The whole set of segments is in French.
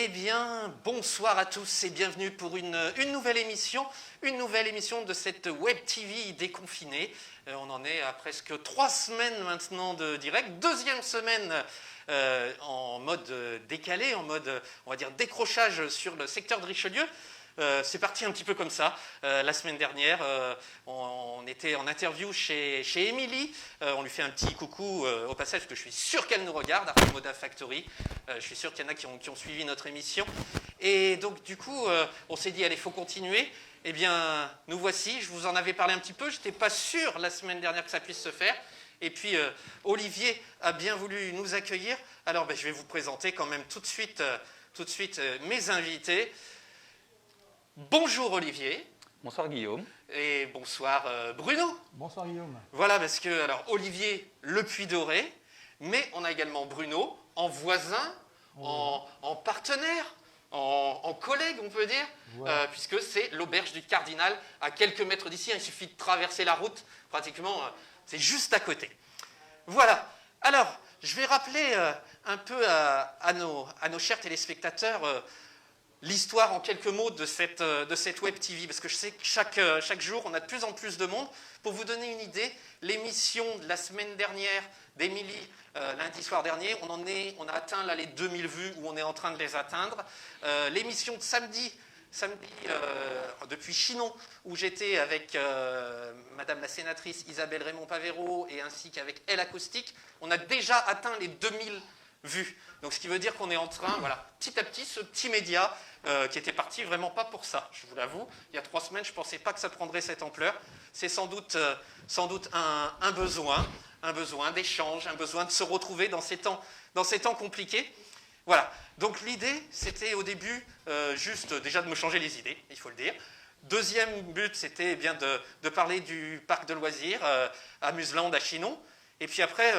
Eh bien, bonsoir à tous et bienvenue pour une nouvelle émission de cette Web TV déconfinée. On en est à presque 3 semaines maintenant de direct, deuxième semaine en mode décalé, en mode, on va dire, décrochage sur le secteur de Richelieu. C'est parti un petit peu comme ça. La semaine dernière, on était en interview chez Émilie. On lui fait un petit coucou au passage, parce que je suis sûr qu'elle nous regarde, Artemoda Factory. Je suis sûr qu'il y en a qui ont suivi notre émission. Et donc, du coup, on s'est dit, allez, il faut continuer. Eh bien, nous voici. Je vous en avais parlé un petit peu. Je n'étais pas sûr la semaine dernière que ça puisse se faire. Et puis, Olivier a bien voulu nous accueillir. Alors, je vais vous présenter quand même tout de suite mes invités. Bonjour Olivier. Bonsoir Guillaume. Et bonsoir Bruno. Bonsoir Guillaume. Voilà, parce que, alors, Olivier, le Puy Doré, mais on a également Bruno, en voisin, en partenaire, en collègue, on peut dire, voilà. Puisque c'est l'auberge du Cardinal, à quelques mètres d'ici. Il suffit de traverser la route, pratiquement, c'est juste à côté. Voilà. Alors, je vais rappeler un peu à nos chers téléspectateurs l'histoire en quelques mots de cette Web TV, parce que je sais que chaque jour, on a de plus en plus de monde. Pour vous donner une idée, l'émission de la semaine dernière d'Émilie, lundi soir dernier, on a atteint là, les 2000 vues, ou on est en train de les atteindre. L'émission de samedi depuis Chinon, où j'étais avec Madame la sénatrice Isabelle Raymond-Pavero, et ainsi qu'avec Elle Acoustique, on a déjà atteint les 2000 vues. Donc ce qui veut dire qu'on est en train, voilà, petit à petit, ce petit média qui était parti vraiment pas pour ça, je vous l'avoue. Il y a 3 semaines, je ne pensais pas que ça prendrait cette ampleur. C'est sans doute un besoin d'échange, un besoin de se retrouver dans ces temps compliqués. Voilà. Donc l'idée, c'était au début juste déjà de me changer les idées, il faut le dire. Deuxième but, c'était bien de parler du parc de loisirs Amuseland à Chinon. Et puis après,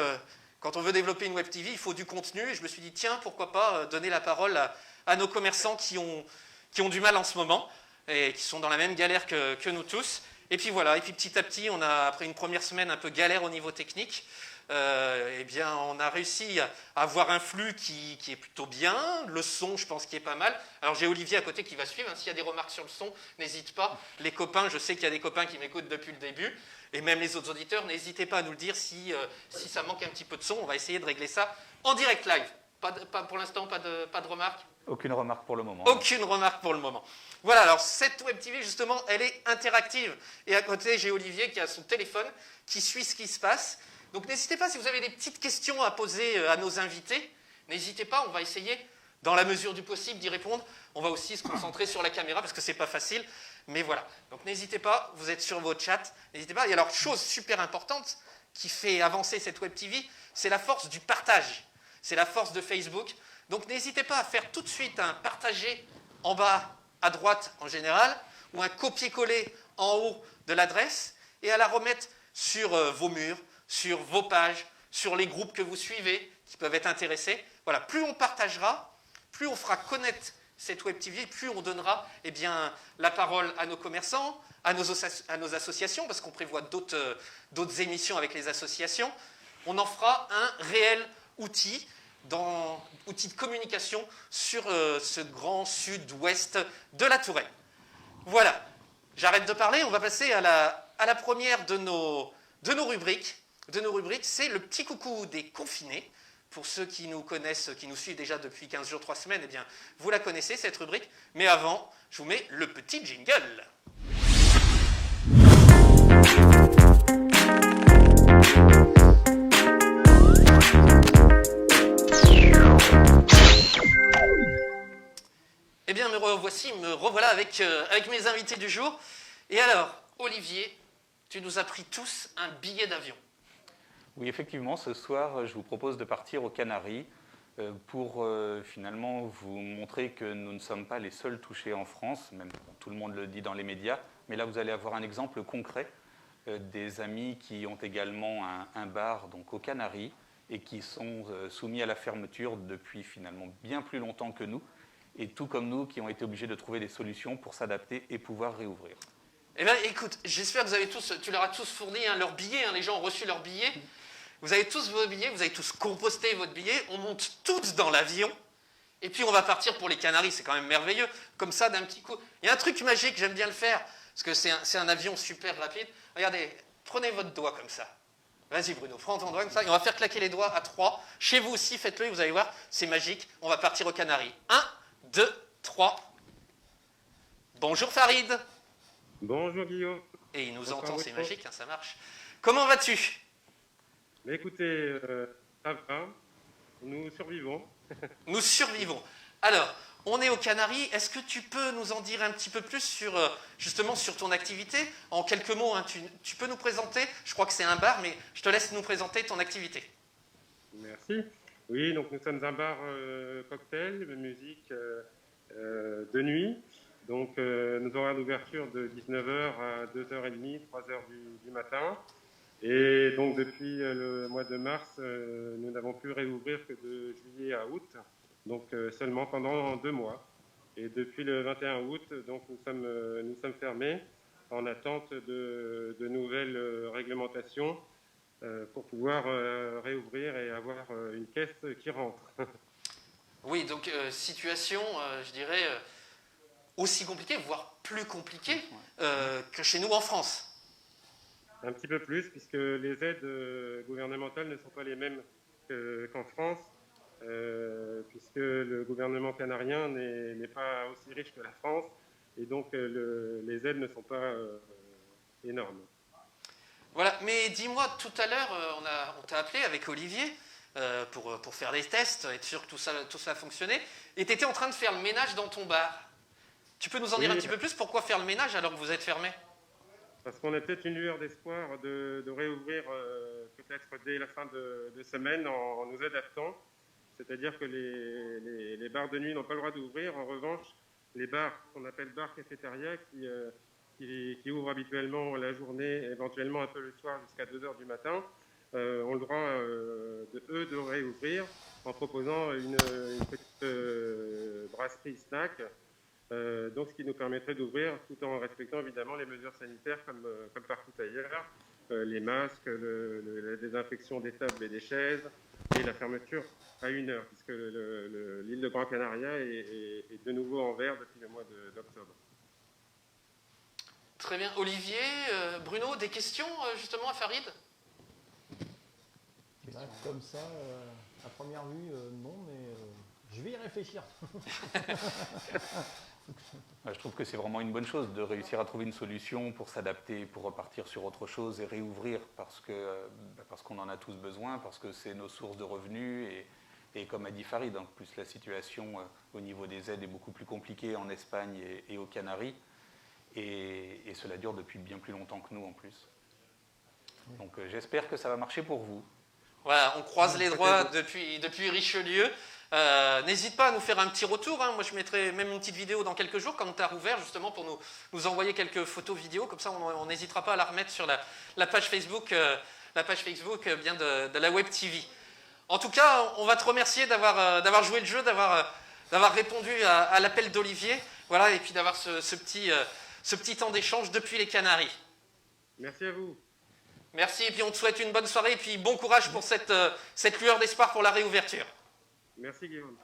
quand on veut développer une Web TV, il faut du contenu. Et je me suis dit, tiens, pourquoi pas donner la parole à nos commerçants qui ont du mal en ce moment et qui sont dans la même galère que nous tous. Et puis voilà, et puis petit à petit, après une première semaine un peu galère au niveau technique, eh bien, on a réussi à avoir un flux qui est plutôt bien. Le son, je pense, qui est pas mal. Alors, j'ai Olivier à côté qui va suivre. S'il y a des remarques sur le son, n'hésite pas. Les copains, je sais qu'il y a des copains qui m'écoutent depuis le début. Et même les autres auditeurs, n'hésitez pas à nous le dire si ça manque un petit peu de son. On va essayer de régler ça en direct live. Pour l'instant, pas de remarques. Aucune remarque pour le moment. Aucune remarque pour le moment. Voilà, alors cette Web TV, justement, elle est interactive. Et à côté, j'ai Olivier qui a son téléphone, qui suit ce qui se passe. Donc n'hésitez pas, si vous avez des petites questions à poser à nos invités, n'hésitez pas, on va essayer, dans la mesure du possible, d'y répondre. On va aussi se concentrer sur la caméra, parce que c'est pas facile. Mais voilà, donc n'hésitez pas, vous êtes sur vos chats, n'hésitez pas. Et alors, chose super importante qui fait avancer cette Web TV, c'est la force du partage. C'est la force de Facebook. Donc n'hésitez pas à faire tout de suite un partager en bas à droite en général, ou un copier-coller en haut de l'adresse, et à la remettre sur vos murs, sur vos pages, sur les groupes que vous suivez, qui peuvent être intéressés. Voilà, plus on partagera, plus on fera connaître cette Web TV, plus on donnera la parole à nos commerçants, à nos associations, parce qu'on prévoit d'autres émissions avec les associations. On en fera un réel outil de communication sur ce grand sud-ouest de la Touraine. Voilà, j'arrête de parler, on va passer à la première de nos rubriques. C'est le petit coucou des confinés. Pour ceux qui nous connaissent, qui nous suivent déjà depuis 15 jours, 3 semaines, eh bien, vous la connaissez, cette rubrique. Mais avant, je vous mets le petit jingle. Eh bien, me revoilà avec mes invités du jour. Et alors, Olivier, tu nous as pris tous un billet d'avion. Oui, effectivement, ce soir, je vous propose de partir aux Canaries pour finalement vous montrer que nous ne sommes pas les seuls touchés en France, même tout le monde le dit dans les médias, mais là vous allez avoir un exemple concret des amis qui ont également un bar donc aux Canaries et qui sont soumis à la fermeture depuis finalement bien plus longtemps que nous, et tout comme nous qui ont été obligés de trouver des solutions pour s'adapter et pouvoir réouvrir. Eh bien, écoute, j'espère que tu leur as tous fourni leurs billets, les gens ont reçu leurs billets. Vous avez tous vos billets, vous avez tous composté votre billet, on monte tous dans l'avion Et puis on va partir pour les Canaries, c'est quand même merveilleux. Comme ça, d'un petit coup. Il y a un truc magique, j'aime bien le faire, parce que c'est un avion super rapide. Regardez, prenez votre doigt comme ça. Vas-y Bruno, prends ton doigt comme ça, et on va faire claquer les doigts à 3. Chez vous aussi, faites-le, et vous allez voir, c'est magique. On va partir aux Canaries. 1, 2, 3. Bonjour Farid. Bonjour Guillaume. Et il nous Bonsoir, entend, c'est Bruno. magique, hein, ça marche. Comment vas-tu? Mais écoutez, ça va, nous survivons. Nous survivons. Alors, on est aux Canaries. Est-ce que tu peux nous en dire un petit peu plus sur, justement, sur ton activité? En quelques mots, hein, tu peux nous présenter? Je crois que c'est un bar, mais je te laisse nous présenter ton activité. Merci. Oui, donc nous sommes un bar cocktail, de musique de nuit. Donc nos horaires d'ouverture de 19h à 2h30, 3h du matin. Et donc depuis le mois de mars, nous n'avons pu réouvrir que de juillet à août, donc seulement pendant 2 mois. Et depuis le 21 août, donc nous sommes fermés en attente de nouvelles réglementations pour pouvoir réouvrir et avoir une caisse qui rentre. Oui, donc situation, je dirais, aussi compliquée, voire plus compliquée que chez nous en France. Un petit peu plus, puisque les aides gouvernementales ne sont pas les mêmes qu'en France, puisque le gouvernement canarien n'est pas aussi riche que la France, et donc les aides ne sont pas énormes. Voilà, mais dis-moi, tout à l'heure, on t'a appelé avec Olivier pour faire des tests, être sûr que tout ça fonctionnait, et tu étais en train de faire le ménage dans ton bar. Tu peux nous en dire un petit peu plus? Pourquoi faire le ménage alors que vous êtes fermé? Parce qu'on a peut-être une lueur d'espoir de réouvrir peut-être dès la fin de semaine en nous adaptant. C'est-à-dire que les bars de nuit n'ont pas le droit d'ouvrir. En revanche, les bars qu'on appelle bars cafétéria qui ouvrent habituellement la journée, éventuellement un peu le soir jusqu'à 2h du matin, ont le droit de réouvrir en proposant une petite brasserie snack. Donc, ce qui nous permettrait d'ouvrir tout en respectant évidemment les mesures sanitaires comme partout ailleurs, les masques, la désinfection des tables et des chaises et la fermeture à 1h, puisque l'île de Gran Canaria est de nouveau en vert depuis le mois d'octobre. Très bien. Olivier, Bruno, des questions justement à Farid? Comme ça, à première vue, non, mais je vais y réfléchir. Je trouve que c'est vraiment une bonne chose de réussir à trouver une solution pour s'adapter, pour repartir sur autre chose et réouvrir parce qu'on en a tous besoin, parce que c'est nos sources de revenus et comme a dit Farid, en plus la situation au niveau des aides est beaucoup plus compliquée en Espagne et aux Canaries et cela dure depuis bien plus longtemps que nous en plus. Donc j'espère que ça va marcher pour vous. Voilà, on croise les doigts depuis Richelieu. N'hésite pas à nous faire un petit retour, hein. Moi je mettrai même une petite vidéo dans quelques jours quand tu as rouvert justement pour nous envoyer quelques photos vidéos, comme ça on n'hésitera pas à la remettre sur la page Facebook, bien de la Web TV. En tout cas, on va te remercier d'avoir joué le jeu, d'avoir répondu à l'appel d'Olivier, voilà, et puis d'avoir ce petit temps d'échange depuis les Canaries. Merci à vous. Merci, et puis on te souhaite une bonne soirée, et puis bon courage pour cette lueur d'espoir pour la réouverture. Merci Guillaume.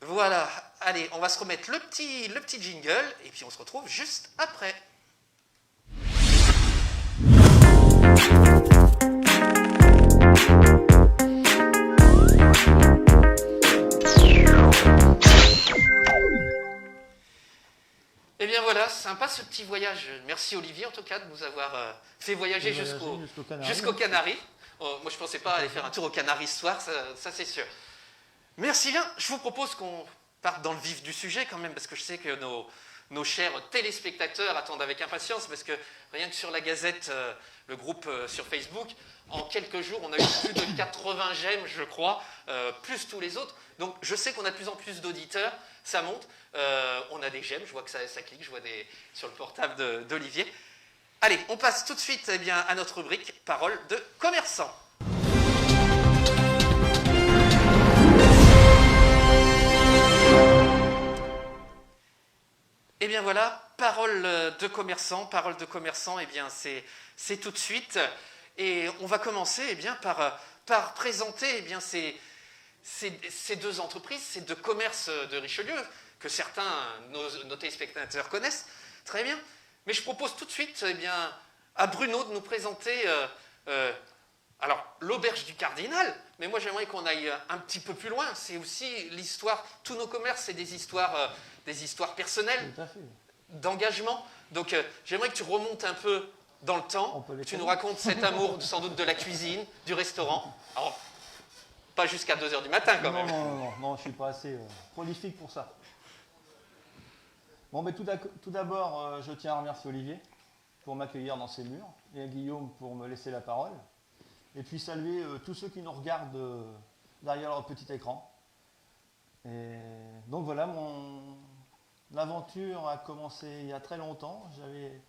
Voilà, allez, on va se remettre le petit jingle, et puis on se retrouve juste après. Eh bien voilà, sympa ce petit voyage. Merci Olivier en tout cas de nous avoir fait voyager jusqu'aux Canaries. Moi je ne pensais pas aller faire un tour aux Canaries ce soir, ça c'est sûr. Merci bien, je vous propose qu'on parte dans le vif du sujet quand même, parce que je sais que nos chers téléspectateurs attendent avec impatience, parce que rien que sur la Gazette, le groupe sur Facebook, en quelques jours on a eu plus de 80 j'aime je crois, plus tous les autres. Donc je sais qu'on a de plus en plus d'auditeurs, ça monte. On a des j'aime, je vois que ça clique, je vois sur le portable d'Olivier. Allez, on passe tout de suite à notre rubrique Parole de commerçant. Eh bien voilà, parole de commerçant, eh bien c'est tout de suite. Et on va commencer eh bien, par présenter eh bien, ces deux entreprises, ces deux commerces de Richelieu, que certains, nos téléspectateurs connaissent très bien. Mais je propose tout de suite eh bien, à Bruno de nous présenter alors l'auberge du Cardinal, mais moi j'aimerais qu'on aille un petit peu plus loin. C'est aussi l'histoire, tous nos commerces, c'est des histoires personnelles, d'engagement. Donc j'aimerais que tu remontes un peu dans le temps, tu nous racontes cet amour sans doute de la cuisine, du restaurant. Alors, pas jusqu'à 2h du matin quand même. Non, je ne suis pas assez prolifique pour ça. Bon, mais tout d'abord, je tiens à remercier Olivier pour m'accueillir dans ses murs et à Guillaume pour me laisser la parole. Et puis saluer tous ceux qui nous regardent derrière leur petit écran. Et donc voilà, mon aventure a commencé il y a très longtemps. J'avais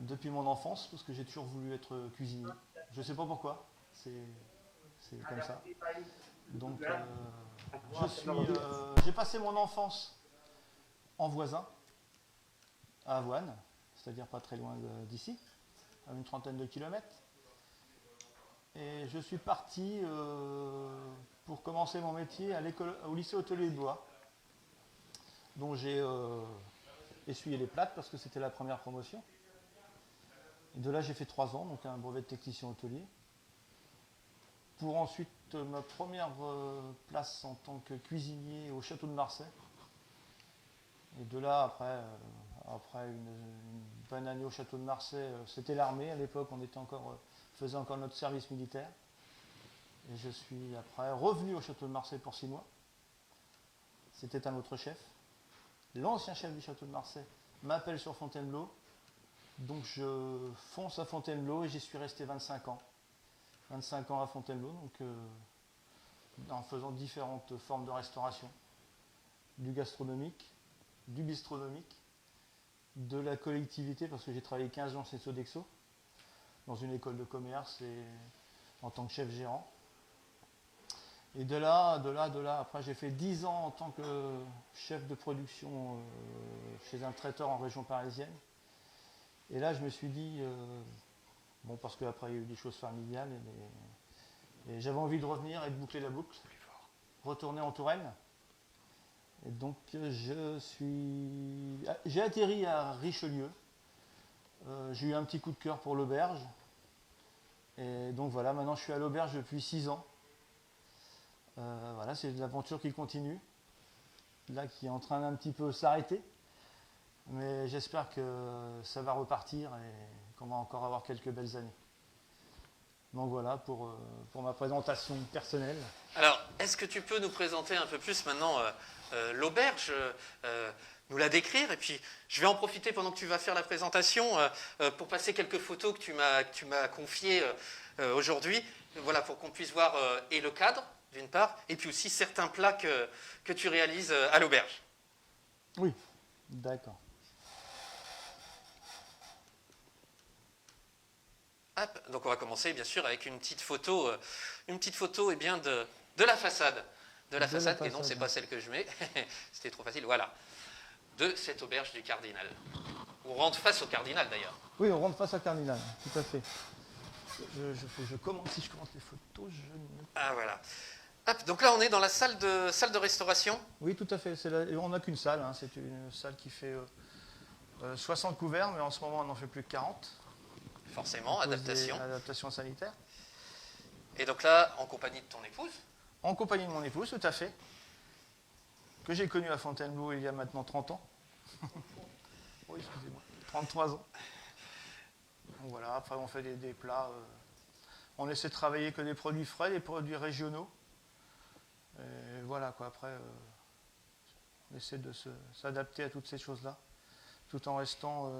depuis mon enfance, parce que j'ai toujours voulu être cuisinier. Je ne sais pas pourquoi, c'est comme ça. Donc j'ai passé mon enfance en voisin, à Avoine, c'est-à-dire pas très loin d'ici, à une trentaine de kilomètres. Et je suis parti pour commencer mon métier au lycée hôtelier de Blois, dont j'ai essuyé les plates parce que c'était la première promotion. Et de là, j'ai fait 3 ans, donc un brevet de technicien hôtelier. Pour ensuite ma première place en tant que cuisinier au château de Marseille. Et de là, après une bonne année au château de Marseille, c'était l'armée. À l'époque, on faisait encore notre service militaire. Et je suis après revenu au château de Marseille pour 6 mois. C'était un autre chef. L'ancien chef du château de Marseille m'appelle sur Fontainebleau. Donc je fonce à Fontainebleau et j'y suis resté 25 ans. 25 ans à Fontainebleau, donc en faisant différentes formes de restauration. Du gastronomique, du bistronomique, de la collectivité, parce que j'ai travaillé 15 ans chez Sodexo, dans une école de commerce et en tant que chef gérant. Et de là, après j'ai fait 10 ans en tant que chef de production chez un traiteur en région parisienne. Et là je me suis dit, bon parce qu'après il y a eu des choses familiales, et j'avais envie de revenir et de boucler la boucle, retourner en Touraine. Et donc j'ai atterri à Richelieu. J'ai eu un petit coup de cœur pour l'auberge. Et donc voilà, maintenant je suis à l'auberge depuis 6 ans. Voilà, c'est l'aventure qui continue. Là, qui est en train d'un petit peu s'arrêter. Mais j'espère que ça va repartir et qu'on va encore avoir quelques belles années. Donc voilà pour ma présentation personnelle. Alors, est-ce que tu peux nous présenter un peu plus maintenant l'auberge, nous la décrire, et puis je vais en profiter pendant que tu vas faire la présentation pour passer quelques photos que tu m'as confiées aujourd'hui, voilà, pour qu'on puisse voir et le cadre, d'une part, et puis aussi certains plats que tu réalises à l'auberge. Oui, d'accord. Hop, donc on va commencer bien sûr avec une petite photo eh bien, de la façade. De la façade, et non, c'est pas celle que je mets, c'était trop facile, voilà. De cette auberge du Cardinal. On rentre face au Cardinal d'ailleurs. Oui, on rentre face au Cardinal, tout à fait. Si je commente les photos, Ah voilà. Hop, donc là on est dans la salle de restauration. Oui, tout à fait. On n'a qu'une salle, hein. C'est une salle qui fait 60 couverts, mais en ce moment on n'en fait plus que 40. Forcément, adaptation. Adaptation sanitaire. Et donc là, en compagnie de ton épouse. En compagnie de mon épouse, tout à fait. Que j'ai connue à Fontainebleau il y a maintenant 30 ans. Oui, excusez-moi. 33 ans. Donc voilà, après on fait des plats. On essaie de travailler que des produits frais, des produits régionaux. Et voilà quoi, après on essaie de s'adapter à toutes ces choses-là, tout en restant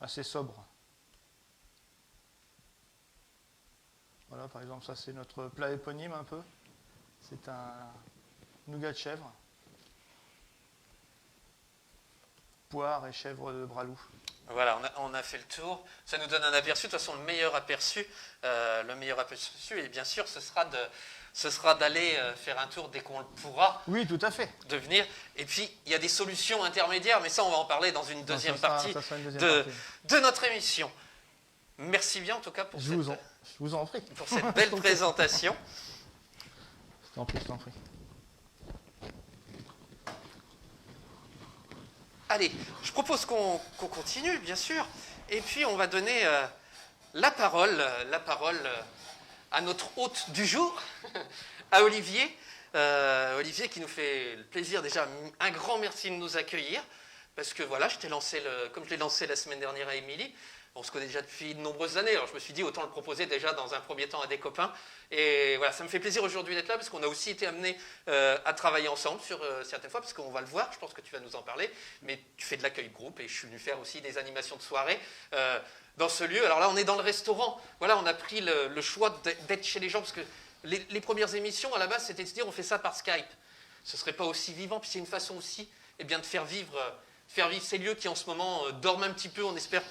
assez sobre. Voilà, par exemple, ça c'est notre plat éponyme un peu. C'est un nougat de chèvre, poire et chèvre de Bralou. Voilà, on a fait le tour. Ça nous donne un aperçu. De toute façon, le meilleur aperçu, et bien sûr, ce sera d'aller faire un tour dès qu'on le pourra. Oui, tout à fait. De venir. Et puis, il y a des solutions intermédiaires, mais ça, on va en parler dans une deuxième partie de notre émission. Merci bien en tout cas pour, Je vous en prie. pour cette belle présentation. Je t'en prie, je t'en prie. Allez, je propose qu'on continue, bien sûr, et puis on va donner la parole à notre hôte du jour, à Olivier. Olivier qui nous fait le plaisir, déjà, un grand merci de nous accueillir, parce que voilà, comme je l'ai lancé la semaine dernière à Émilie, on se connaît déjà depuis de nombreuses années, alors je me suis dit autant le proposer déjà dans un premier temps à des copains. Et voilà, ça me fait plaisir aujourd'hui d'être là parce qu'on a aussi été amenés à travailler ensemble sur certaines fois, parce qu'on va le voir, je pense que tu vas nous en parler, mais tu fais de l'accueil de groupe et je suis venu faire aussi des animations de soirée dans ce lieu. Alors là, on est dans le restaurant, voilà, on a pris le choix d'être chez les gens parce que les premières émissions, à la base, c'était de se dire on fait ça par Skype. Ce ne serait pas aussi vivant, puis c'est une façon aussi de faire vivre ces lieux qui en ce moment dorment un petit peu, on espère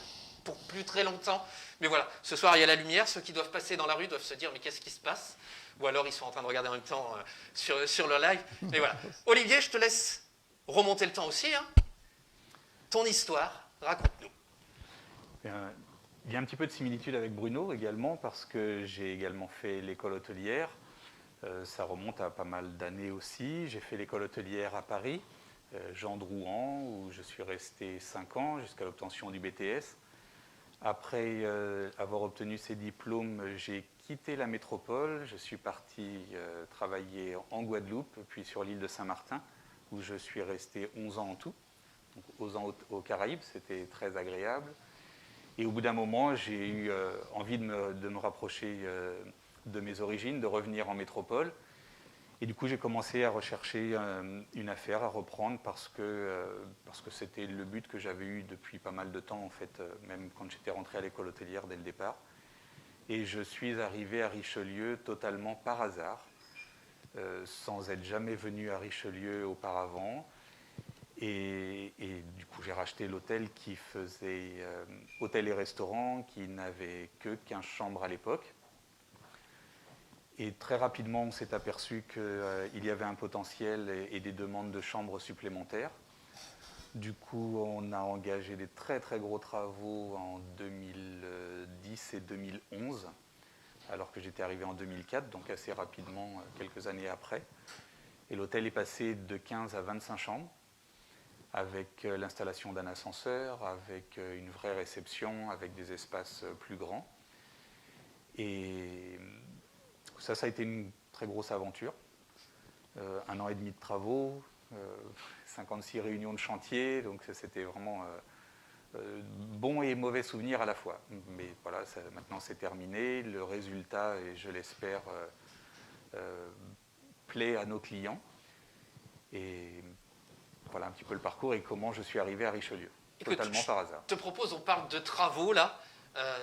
pour plus très longtemps. Mais voilà, ce soir il y a la lumière, ceux qui doivent passer dans la rue doivent se dire mais qu'est-ce qui se passe? Ou alors ils sont en train de regarder en même temps sur le live. Mais voilà. Olivier, je te laisse remonter le temps aussi. Hein. Ton histoire, raconte-nous. Il y a un petit peu de similitude avec Bruno également parce que j'ai également fait l'école hôtelière. Ça remonte à pas mal d'années aussi. J'ai fait l'école hôtelière à Paris, Jean Drouan, où je suis resté 5 ans jusqu'à l'obtention du BTS. Après avoir obtenu ces diplômes, j'ai quitté la métropole. Je suis parti travailler en Guadeloupe, puis sur l'île de Saint-Martin, où je suis resté 11 ans en tout. Donc 11 ans aux Caraïbes, c'était très agréable. Et au bout d'un moment, j'ai eu envie de me rapprocher de mes origines, de revenir en métropole. Et du coup, j'ai commencé à rechercher une affaire à reprendre parce que c'était le but que j'avais eu depuis pas mal de temps, en fait, même quand j'étais rentré à l'école hôtelière dès le départ. Et je suis arrivé à Richelieu totalement par hasard, sans être jamais venu à Richelieu auparavant. Et du coup, j'ai racheté l'hôtel qui faisait hôtel et restaurant, qui n'avait que 15 chambres à l'époque. Et très rapidement, on s'est aperçu qu'il y avait un potentiel et des demandes de chambres supplémentaires. Du coup, on a engagé des très très gros travaux en 2010 et 2011, alors que j'étais arrivé en 2004, donc assez rapidement, quelques années après. Et l'hôtel est passé de 15 à 25 chambres, avec l'installation d'un ascenseur, avec une vraie réception, avec des espaces plus grands. Et ça a été une très grosse aventure. 1 an et demi de travaux, 56 réunions de chantier, donc c'était vraiment bon et mauvais souvenirs à la fois. Mais voilà, maintenant c'est terminé. Le résultat, et je l'espère, plaît à nos clients. Et voilà un petit peu le parcours et comment je suis arrivé à Richelieu. Écoute, totalement par hasard. Je te propose, on parle de travaux là.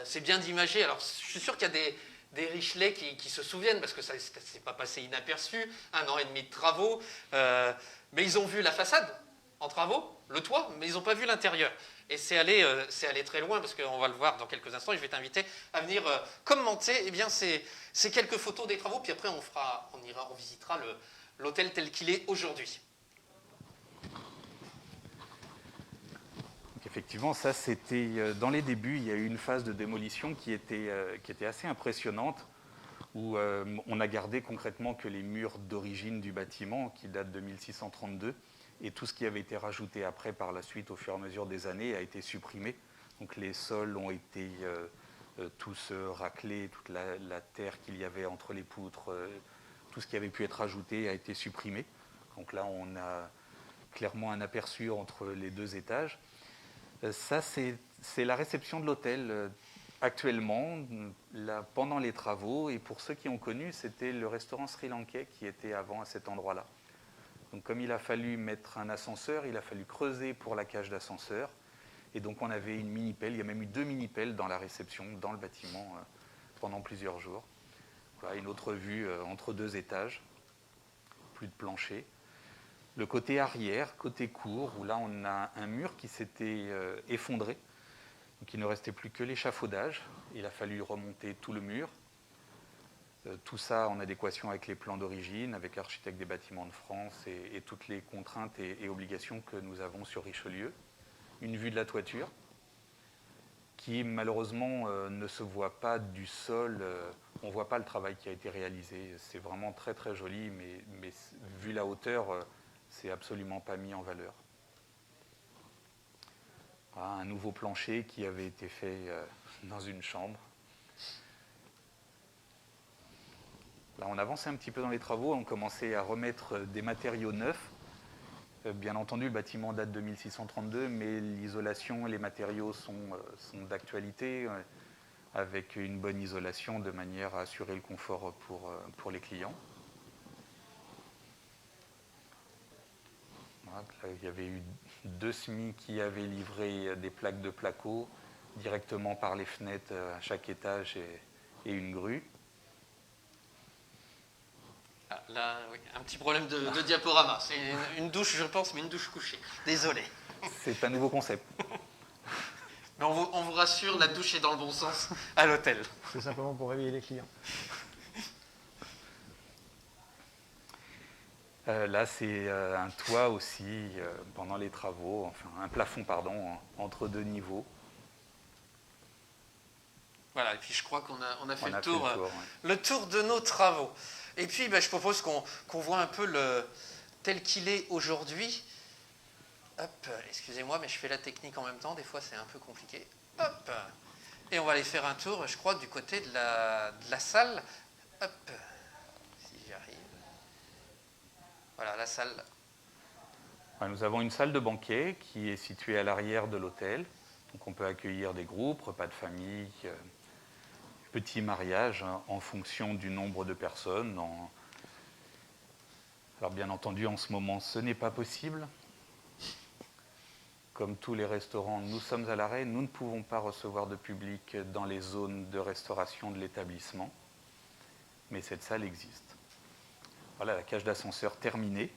C'est bien d'imager. Alors, je suis sûr qu'il y a des Richelais qui se souviennent, parce que ça ne s'est pas passé inaperçu, 1 an et demi de travaux, mais ils ont vu la façade en travaux, le toit, mais ils n'ont pas vu l'intérieur. Et c'est allé très loin, parce qu'on va le voir dans quelques instants, et je vais t'inviter à venir commenter ces quelques photos des travaux, puis après on visitera l'hôtel tel qu'il est aujourd'hui. Effectivement, ça c'était dans les débuts, il y a eu une phase de démolition qui était assez impressionnante, où on a gardé concrètement que les murs d'origine du bâtiment, qui datent de 1632, et tout ce qui avait été rajouté après par la suite au fur et à mesure des années a été supprimé. Donc les sols ont été tous raclés, toute la terre qu'il y avait entre les poutres, tout ce qui avait pu être ajouté a été supprimé. Donc là on a clairement un aperçu entre les 2 étages. Ça, c'est la réception de l'hôtel actuellement, là, pendant les travaux. Et pour ceux qui ont connu, c'était le restaurant sri-lankais qui était avant à cet endroit-là. Donc comme il a fallu mettre un ascenseur, il a fallu creuser pour la cage d'ascenseur. Et donc on avait une mini-pelle, il y a même eu 2 mini-pelles dans la réception, dans le bâtiment, pendant plusieurs jours. Voilà, une autre vue entre 2 étages, plus de plancher. Le côté arrière, côté cour, où là on a un mur qui s'était effondré, donc il ne restait plus que l'échafaudage. Il a fallu remonter tout le mur. Tout ça en adéquation avec les plans d'origine, avec l'architecte des bâtiments de France et toutes les contraintes et obligations que nous avons sur Richelieu. Une vue de la toiture. qui malheureusement ne se voit pas du sol, on ne voit pas le travail qui a été réalisé. C'est vraiment très très joli, mais vu la hauteur, c'est absolument pas mis en valeur. Voilà, un nouveau plancher qui avait été fait dans une chambre. Là, on avançait un petit peu dans les travaux, on commençait à remettre des matériaux neufs. Bien entendu, le bâtiment date de 1632, mais l'isolation et les matériaux sont d'actualité, avec une bonne isolation de manière à assurer le confort pour les clients. Voilà, là, il y avait eu 2 semis qui avaient livré des plaques de placo directement par les fenêtres à chaque étage et une grue. Ah, là, oui, un petit problème de diaporama. C'est une douche, je pense, mais une douche couchée. Désolé. C'est un nouveau concept. Mais on vous rassure, la douche est dans le bon sens à l'hôtel. C'est simplement pour réveiller les clients. Là, c'est un toit aussi pendant les travaux, enfin un plafond, pardon, entre 2 niveaux. Voilà, et puis je crois qu'on a fait Ouais. le tour de nos travaux. Et puis, je propose qu'on voit un peu tel qu'il est aujourd'hui. Hop, excusez-moi, mais je fais la technique en même temps, des fois c'est un peu compliqué. Hop, et on va aller faire un tour, je crois, du côté de la salle. Hop, si j'y arrive. Voilà, la salle. Nous avons une salle de banquet qui est située à l'arrière de l'hôtel. Donc on peut accueillir des groupes, repas de famille, petits mariages en fonction du nombre de personnes. Alors bien entendu, en ce moment, ce n'est pas possible. Comme tous les restaurants, nous sommes à l'arrêt. Nous ne pouvons pas recevoir de public dans les zones de restauration de l'établissement. Mais cette salle existe. Voilà, la cage d'ascenseur terminée,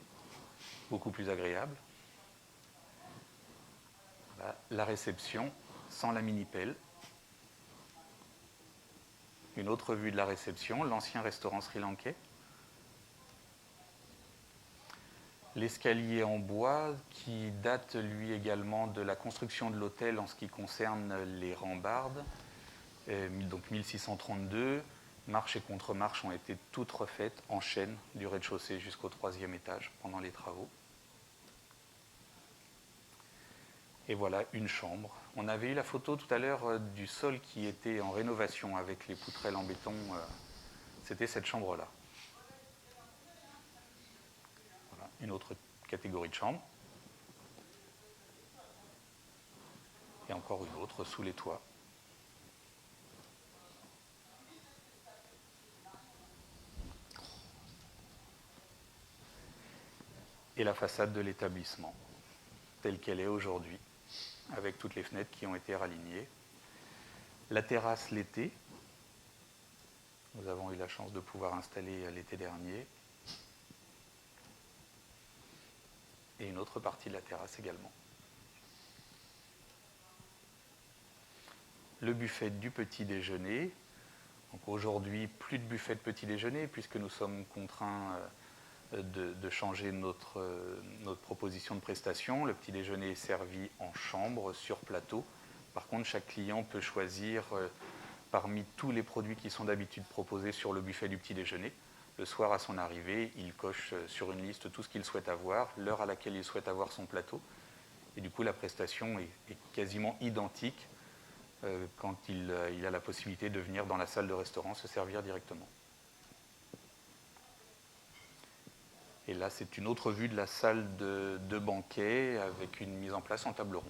beaucoup plus agréable. Voilà, la réception sans la mini-pelle. Une autre vue de la réception, l'ancien restaurant sri-lankais. L'escalier en bois qui date lui également de la construction de l'hôtel en ce qui concerne les rambardes. Donc 1632, marches et contre-marches ont été toutes refaites en chaîne du rez-de-chaussée jusqu'au 3e étage pendant les travaux. Et voilà une chambre. On avait eu la photo tout à l'heure du sol qui était en rénovation avec les poutrelles en béton. C'était cette chambre-là. Voilà, une autre catégorie de chambre. Et encore une autre sous les toits. Et la façade de l'établissement, telle qu'elle est aujourd'hui, avec toutes les fenêtres qui ont été ralignées. La terrasse l'été, nous avons eu la chance de pouvoir installer l'été dernier. Et une autre partie de la terrasse également. Le buffet du petit déjeuner. Donc aujourd'hui, plus de buffet de petit déjeuner, puisque nous sommes contraints de changer notre proposition de prestation. Le petit déjeuner est servi en chambre, sur plateau. Par contre, chaque client peut choisir parmi tous les produits qui sont d'habitude proposés sur le buffet du petit déjeuner. Le soir, à son arrivée, il coche sur une liste tout ce qu'il souhaite avoir, l'heure à laquelle il souhaite avoir son plateau. Et du coup, la prestation est quasiment identique quand il a la possibilité de venir dans la salle de restaurant se servir directement. Et là, c'est une autre vue de la salle de banquet avec une mise en place en table ronde.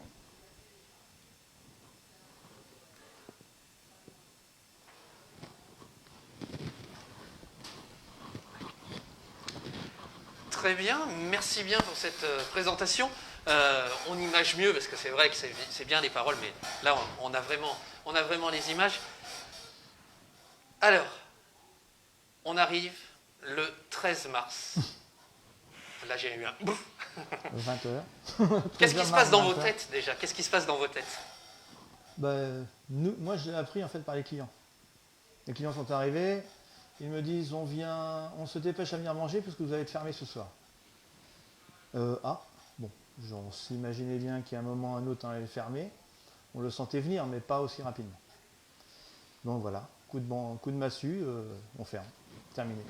Très bien, merci bien pour cette présentation. On image mieux parce que c'est vrai que c'est bien les paroles, mais là on a vraiment les images. Alors, on arrive le 13 mars. Là j'ai eu un 20h. Qu'est-ce qui se passe dans vos têtes déjà? Qu'est-ce qui se passe dans vos têtes? Moi je l'ai appris en fait par les clients. Les clients sont arrivés, ils me disent on se dépêche à venir manger parce que vous allez être fermé ce soir. Bon, on s'imaginait bien qu'à un moment ou à un autre on allait fermer. on le sentait venir, mais pas aussi rapidement. Donc voilà, coup de massue, on ferme. Terminé.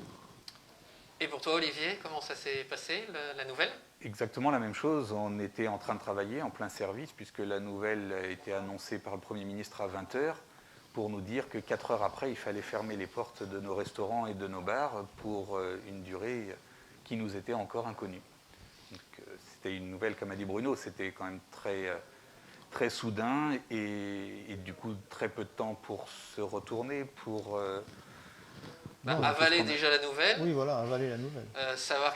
Et pour toi, Olivier, comment ça s'est passé, la nouvelle? Exactement la même chose. On était en train de travailler en plein service puisque la nouvelle a été annoncée par le Premier ministre à 20h pour nous dire que 4 heures après, il fallait fermer les portes de nos restaurants et de nos bars pour une durée qui nous était encore inconnue. C'était une nouvelle, comme a dit Bruno, c'était quand même très soudain et du coup très peu de temps pour se retourner, pour... avaler déjà la nouvelle. Oui, voilà, avaler la nouvelle. Savoir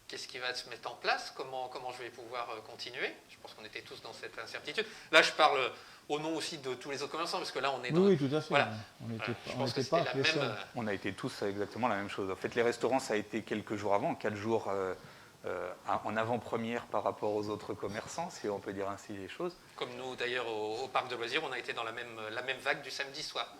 qu'est-ce qui va se mettre en place, comment je vais pouvoir continuer. Je pense qu'on était tous dans cette incertitude. Là, je parle au nom aussi de tous les autres commerçants, parce que là, on est dans... Oui, tout à fait. Voilà. On n'était Je pense que c'était la même... On a été tous exactement la même chose. En fait, les restaurants, ça a été quelques jours avant, 4 jours en avant-première par rapport aux autres commerçants, si on peut dire ainsi les choses. Comme nous, d'ailleurs, au parc de loisirs, on a été dans la même vague du samedi soir.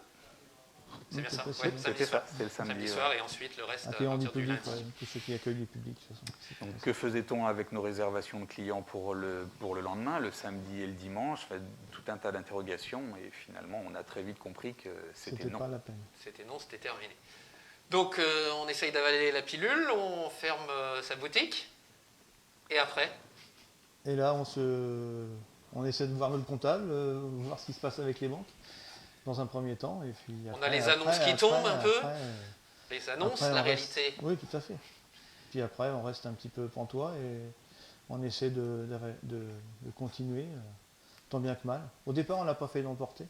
C'est bien ça? Ouais, c'était ça, c'était le samedi soir, et ensuite le reste à accueillant du partir du public, lundi. tout ce qui accueille du public. De toute façon. Donc, que faisait-on avec nos réservations de clients pour le lendemain, le samedi et le dimanche? Tout un tas d'interrogations et finalement on a très vite compris que c'était non. Pas la peine. C'était non, c'était terminé. Donc on essaye d'avaler la pilule, on ferme sa boutique et après? Et là on essaie de voir notre comptable, voir ce qui se passe avec les banques dans un premier temps. Et puis on a les annonces qui tombent un peu, les annonces, après, la réalité. Oui, tout à fait. Puis après, on reste un petit peu pantois et on essaie de continuer, tant bien que mal. Au départ, on n'a pas fait d'emporter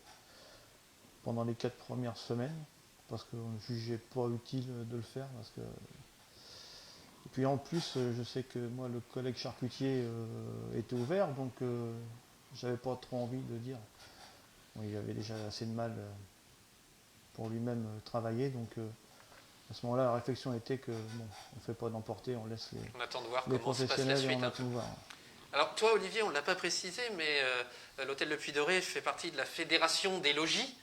pendant les 4 premières semaines, parce qu'on ne jugeait pas utile de le faire. Et puis en plus, je sais que moi, le collègue charcutier était ouvert, donc j'avais pas trop envie de dire. Bon, il avait déjà assez de mal pour lui-même travailler, donc à ce moment-là, la réflexion était que bon, on ne fait pas d'emporter, on laisse on attend de voir les comment se passe la professionnels et suite. on attend de voir. Alors toi, Olivier, on ne l'a pas précisé, mais l'hôtel Le Puy-Doré fait partie de la fédération des logis.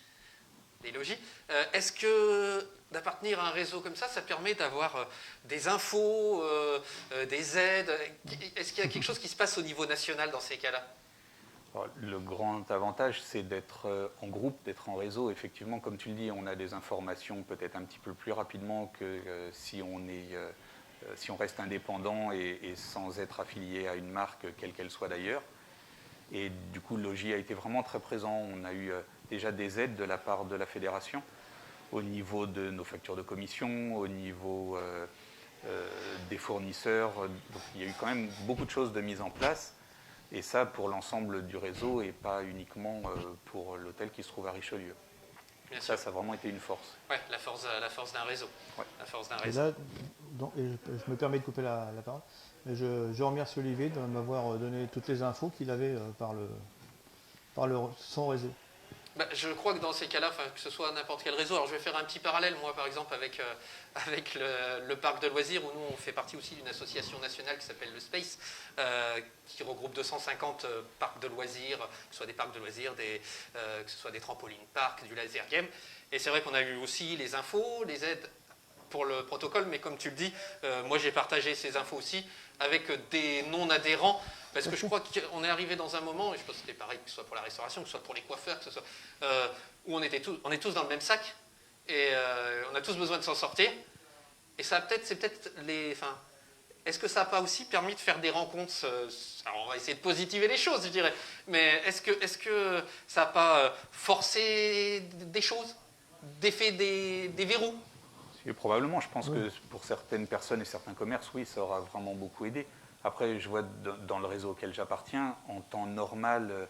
Est-ce que d'appartenir à un réseau comme ça permet d'avoir des infos, des aides? Est-ce qu'il y a quelque chose qui se passe au niveau national dans ces cas-là? Alors, le grand avantage, c'est d'être en groupe, d'être en réseau. Effectivement, comme tu le dis, on a des informations peut-être un petit peu plus rapidement que si on reste indépendant et sans être affilié à une marque, quelle qu'elle soit d'ailleurs. Et du coup, le logis a été vraiment très présent. On a eu déjà des aides de la part de la fédération au niveau de nos factures de commission, au niveau des fournisseurs. Donc, il y a eu quand même beaucoup de choses de mise en place. Et ça pour l'ensemble du réseau et pas uniquement pour l'hôtel qui se trouve à Richelieu. Ça a vraiment été une force. Oui, la force d'un réseau. Ouais. La force d'un Et réseau. là, je me permets de couper la parole, mais je remercie Olivier de m'avoir donné toutes les infos qu'il avait par son réseau. Je crois que dans ces cas-là, que ce soit n'importe quel réseau, alors je vais faire un petit parallèle, moi par exemple, avec le parc de loisirs, où nous on fait partie aussi d'une association nationale qui s'appelle le Space, qui regroupe 250 parcs de loisirs, que ce soit des parcs de loisirs, que ce soit des trampolines parcs, du laser game. Et c'est vrai qu'on a eu aussi les infos, les aides pour le protocole, mais comme tu le dis, moi j'ai partagé ces infos aussi avec des non-adhérents. Parce que je crois qu'on est arrivé dans un moment, et je pense que c'était pareil, que ce soit pour la restauration, que ce soit pour les coiffeurs, que ce soit, où on est tous dans le même sac, et on a tous besoin de s'en sortir. Et ça est-ce que ça n'a pas aussi permis de faire des rencontres? Alors on va essayer de positiver les choses, je dirais, mais est-ce que ça n'a pas forcé des choses, défait des verrous? Probablement, je pense que pour certaines personnes et certains commerces, oui, ça aura vraiment beaucoup aidé. Après, je vois dans le réseau auquel j'appartiens, en temps normal,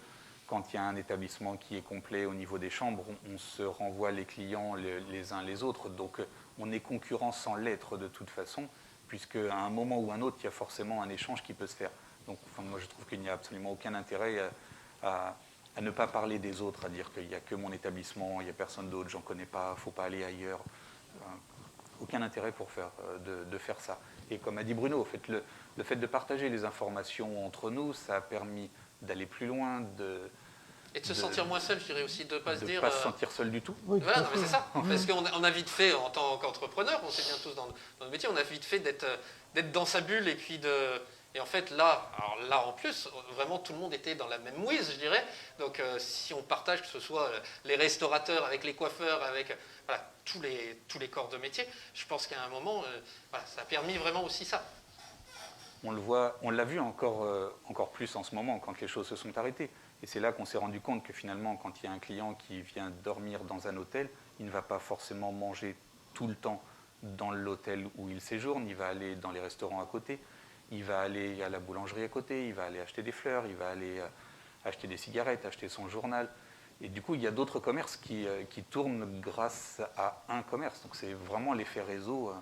quand il y a un établissement qui est complet au niveau des chambres, on se renvoie les clients les uns les autres. Donc, on est concurrents sans l'être de toute façon, puisqu'à un moment ou un autre, il y a forcément un échange qui peut se faire. Donc, moi, je trouve qu'il n'y a absolument aucun intérêt à ne pas parler des autres, à dire qu'il n'y a que mon établissement, il n'y a personne d'autre, j'en connais pas, il ne faut pas aller ailleurs. Aucun intérêt de faire ça. Et comme a dit Bruno, en fait, le fait de partager les informations entre nous, ça a permis d'aller plus loin, et de se sentir moins seul, je dirais aussi, de ne pas se dire... pas se sentir seul du tout. Oui, voilà, non, mais c'est ça. Parce qu'on a vite fait, en tant qu'entrepreneur, on sait bien tous dans le métier, on a vite fait d'être dans sa bulle et puis Et en fait, là, alors là en plus, vraiment tout le monde était dans la même mouise, je dirais. Donc si on partage, que ce soit les restaurateurs avec les coiffeurs, avec voilà, tous les corps de métier, je pense qu'à un moment, voilà, ça a permis vraiment aussi ça. On le voit, on l'a vu encore plus en ce moment quand les choses se sont arrêtées. Et c'est là qu'on s'est rendu compte que finalement, quand il y a un client qui vient dormir dans un hôtel, il ne va pas forcément manger tout le temps dans l'hôtel où il séjourne, il va aller dans les restaurants à côté, il va aller à la boulangerie à côté, il va aller acheter des fleurs, il va aller acheter des cigarettes, acheter son journal. Et du coup, il y a d'autres commerces qui tournent grâce à un commerce. Donc c'est vraiment l'effet réseau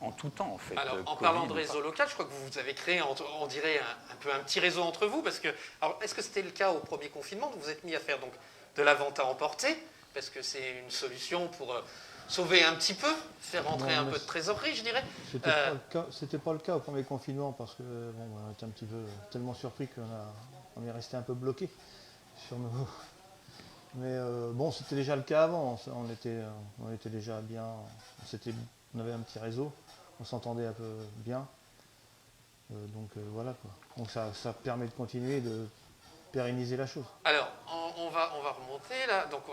en tout temps, en fait. Alors, en parlant de réseau local, je crois que vous avez créé, on dirait, un petit réseau entre vous, parce que, alors, est-ce que c'était le cas au premier confinement? Vous vous êtes mis à faire donc de la vente à emporter, parce que c'est une solution pour sauver un petit peu, faire rentrer un peu de trésorerie, je dirais. C'était pas le cas au premier confinement, parce que bon, on était un petit peu tellement surpris qu'on est resté un peu bloqué sur nos. Mais bon, c'était déjà le cas avant. On était déjà bien. On avait un petit réseau. On s'entendait un peu bien. Donc voilà quoi. Donc ça permet de continuer, de pérenniser la chose. Alors, on va remonter là. Donc,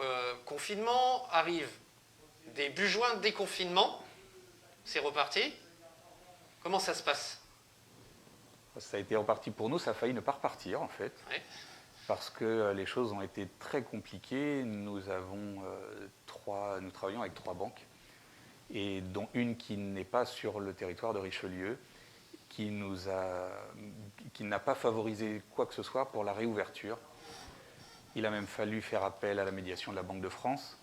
confinement arrive début juin, déconfinement. C'est reparti. Comment ça se passe? Ça a été reparti pour nous, ça a failli ne pas repartir en fait. Ouais. Parce que les choses ont été très compliquées. Nous travaillons avec 3 banques, et dont une qui n'est pas sur le territoire de Richelieu, qui n'a pas favorisé quoi que ce soit pour la réouverture. Il a même fallu faire appel à la médiation de la Banque de France.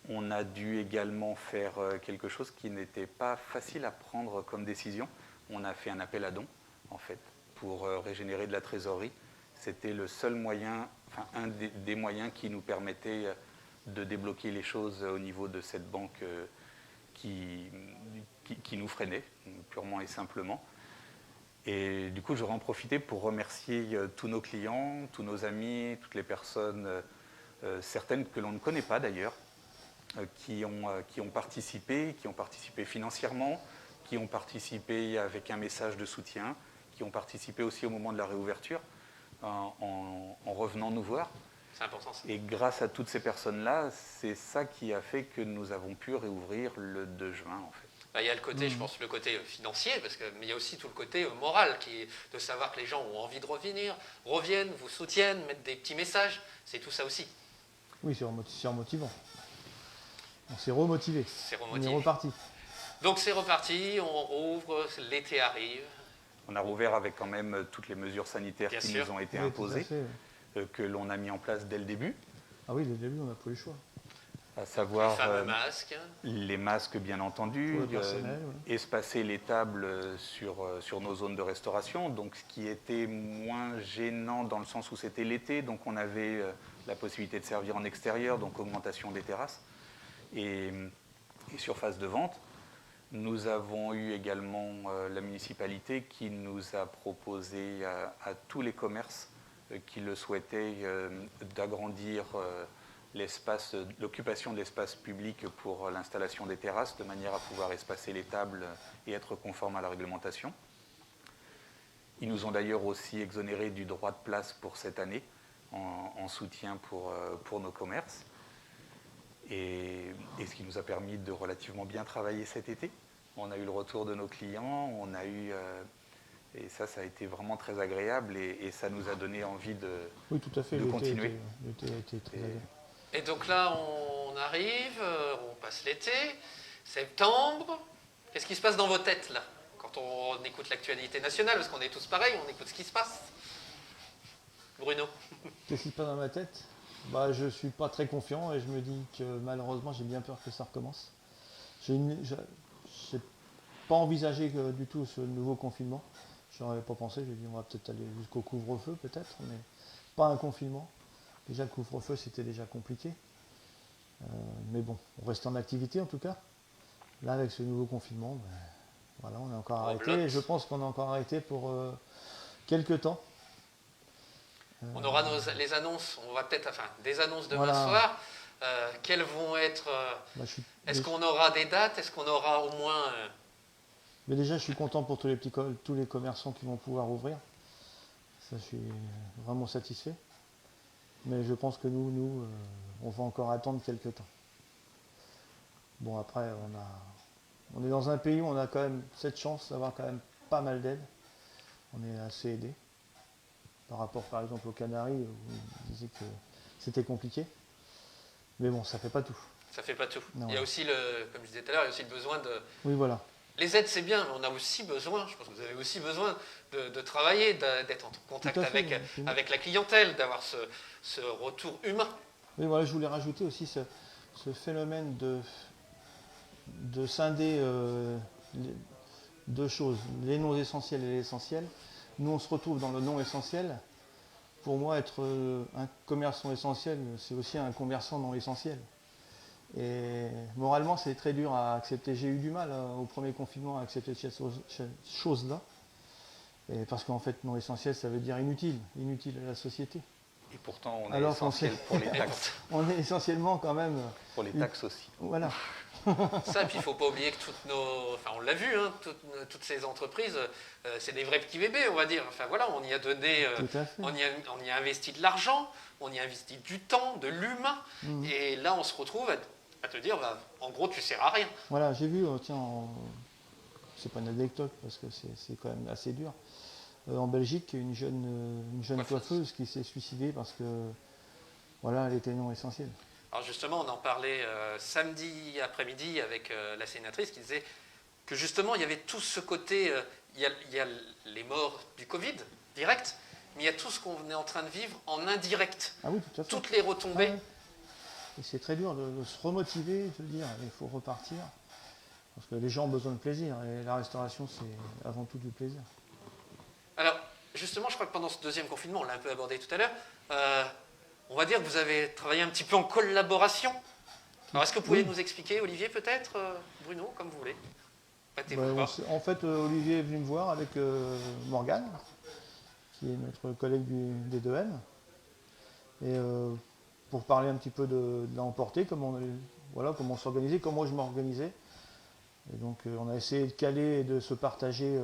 On a dû également faire quelque chose qui n'était pas facile à prendre comme décision. On a fait un appel à dons, en fait, pour régénérer de la trésorerie. C'était le seul moyen, enfin un des moyens qui nous permettait de débloquer les choses au niveau de cette banque qui nous freinait, purement et simplement. Et du coup, j'aurais en profité pour remercier tous nos clients, tous nos amis, toutes les personnes, certaines que l'on ne connaît pas d'ailleurs, qui ont participé financièrement, qui ont participé avec un message de soutien, qui ont participé aussi au moment de la réouverture, en revenant nous voir. C'est important ça. Et grâce à toutes ces personnes-là, c'est ça qui a fait que nous avons pu réouvrir le 2 juin, en fait. Il y a le côté, je pense, le côté financier, mais il y a aussi tout le côté moral, qui est de savoir que les gens ont envie de reviennent, vous soutiennent, mettent des petits messages. C'est tout ça aussi. Oui, c'est remotivant. On s'est remotivé. C'est On est remotivé. reparti. Donc c'est reparti, on rouvre, l'été arrive. On a rouvert avec quand même toutes les mesures sanitaires Bien qui sûr. nous ont été Oui, imposées, tout à fait. que l'on a mis en place dès le début, Ah oui, dès le début, on n'a pas eu le choix. à Les savoir fameux masques. les masques bien entendu, Pour le personnel, oui. espacer les tables sur nos zones de restauration, donc ce qui était moins gênant dans le sens où c'était l'été, donc on avait la possibilité de servir en extérieur, donc augmentation des terrasses et surface de vente. Nous avons eu également la municipalité qui nous a proposé à tous les commerces qui le souhaitaient d'agrandir l'occupation de l'espace public pour l'installation des terrasses de manière à pouvoir espacer les tables et être conforme à la réglementation. Ils nous ont d'ailleurs aussi exonéré du droit de place pour cette année en soutien pour nos commerces. Et ce qui nous a permis de relativement bien travailler cet été. On a eu le retour de nos clients, et ça a été vraiment très agréable et ça nous a donné envie Oui, tout à fait. de continuer. L'été a été très agréable. Et donc là, on arrive, on passe l'été, septembre. Qu'est-ce qui se passe dans vos têtes là, quand on écoute l'actualité nationale? Parce qu'on est tous pareils, on écoute ce qui se passe. Bruno? Qu'est-ce qui se passe dans ma tête? Bah, je ne suis pas très confiant et je me dis que malheureusement, j'ai bien peur que ça recommence. Je n'ai pas envisagé du tout ce nouveau confinement. Je n'en avais pas pensé. J'ai dit on va peut-être aller jusqu'au couvre-feu, peut-être, mais pas un confinement. Déjà, le couvre-feu, c'était déjà compliqué. Mais bon, on reste en activité en tout cas. Là, avec ce nouveau confinement, ben, voilà, on est encore arrêté. Et je pense qu'on est encore arrêté pour quelques temps. On aura les annonces, on va peut-être, des annonces demain Voilà. soir. Quelles vont être... Bah, est-ce qu'on aura des dates? Est-ce qu'on aura au moins Mais déjà, je suis content pour tous les commerçants qui vont pouvoir ouvrir. Ça, je suis vraiment satisfait. Mais je pense que nous, on va encore attendre quelques temps. Bon, après, on est dans un pays où on a quand même cette chance d'avoir quand même pas mal d'aide. On est assez aidé. Par rapport, par exemple, aux Canaries, où on disait que c'était compliqué. Mais bon, ça fait pas tout. Ça fait pas tout. Non, il y a aussi, comme je disais tout à l'heure, il y a aussi le besoin de... Oui, voilà. Les aides, c'est bien, mais on a aussi besoin, je pense que vous avez aussi besoin de travailler, d'être en contact Tout à fait, avec la clientèle, d'avoir ce retour humain. Oui, voilà, je voulais rajouter aussi ce phénomène de scinder deux choses, les non essentiels et l'essentiel. Nous, on se retrouve dans le non essentiel. Pour moi, être un commerçant essentiel, c'est aussi un commerçant non essentiel. Et moralement, c'est très dur à accepter. J'ai eu du mal au premier confinement à accepter cette chose-là. Et parce qu'en fait, non essentiel, ça veut dire inutile à la société. Et pourtant, on est Alors essentiel pour les taxes. On est essentiellement quand même... Pour les taxes aussi. Voilà. Ça, puis il ne faut pas oublier que enfin on l'a vu, hein, toutes ces entreprises, c'est des vrais petits bébés, on va dire. Enfin voilà, on y a donné, Tout à fait. on y a investi de l'argent, on y a investi du temps, de l'humain, et là on se retrouve à te dire, bah, en gros, tu ne sers à rien. Voilà, j'ai vu, c'est pas une anecdote parce que c'est quand même assez dur. En Belgique, une jeune coiffeuse qui s'est suicidée parce que voilà, elle était non essentielle. Alors justement, on en parlait samedi après-midi avec la sénatrice qui disait que justement, il y avait tout ce côté, il y a les morts du Covid, direct, mais il y a tout ce qu'on est en train de vivre en indirect. Ah oui, tout à fait. Toutes les retombées. Ah ouais. Et c'est très dur de se remotiver, de dire il faut repartir. Parce que les gens ont besoin de plaisir et la restauration, c'est avant tout du plaisir. Alors, justement, je crois que pendant ce deuxième confinement, on l'a un peu abordé tout à l'heure, on va dire que vous avez travaillé un petit peu en collaboration. Alors, est-ce que vous pouvez nous expliquer, Olivier, peut-être, Bruno, comme vous voulez? En fait, Olivier est venu me voir avec Morgane, qui est notre collègue des 2M, et pour parler un petit peu de l'emporter, comment s'organiser, comment je m'organisais. Et donc, on a essayé de caler et de se partager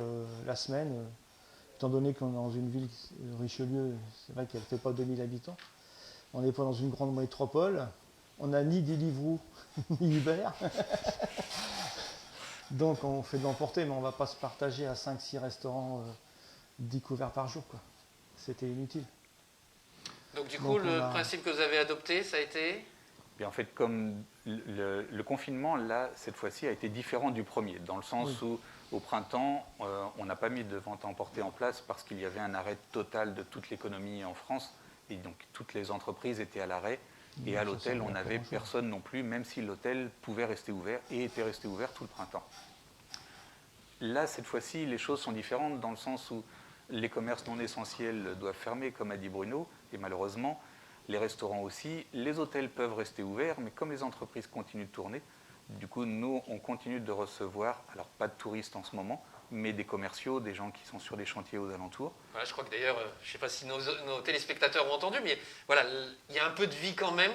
la semaine. Étant donné qu'on est dans une ville, Richelieu, c'est vrai qu'elle ne fait pas 2000 habitants. On n'est pas dans une grande métropole. On n'a ni Deliveroo, ni Uber. Donc on fait de l'emporter, mais on ne va pas se partager à 5-6 restaurants 10 couverts par jour. C'était inutile. Donc du coup, le principe que vous avez adopté, ça a été? Et en fait, comme le confinement, là, cette fois-ci, a été différent du premier, dans le sens où, au printemps, on n'a pas mis de vente à emporter en place parce qu'il y avait un arrêt total de toute l'économie en France, et donc toutes les entreprises étaient à l'arrêt, et à l'hôtel, on n'avait personne non plus, même si l'hôtel pouvait rester ouvert, et était resté ouvert tout le printemps. Là, cette fois-ci, les choses sont différentes, dans le sens où les commerces non essentiels doivent fermer, comme a dit Bruno, et malheureusement, les restaurants aussi, les hôtels peuvent rester ouverts, mais comme les entreprises continuent de tourner, du coup, nous, on continue de recevoir, alors pas de touristes en ce moment, mais des commerciaux, des gens qui sont sur des chantiers aux alentours. Voilà, je crois que d'ailleurs, je ne sais pas si nos téléspectateurs ont entendu, mais voilà, il y a un peu de vie quand même.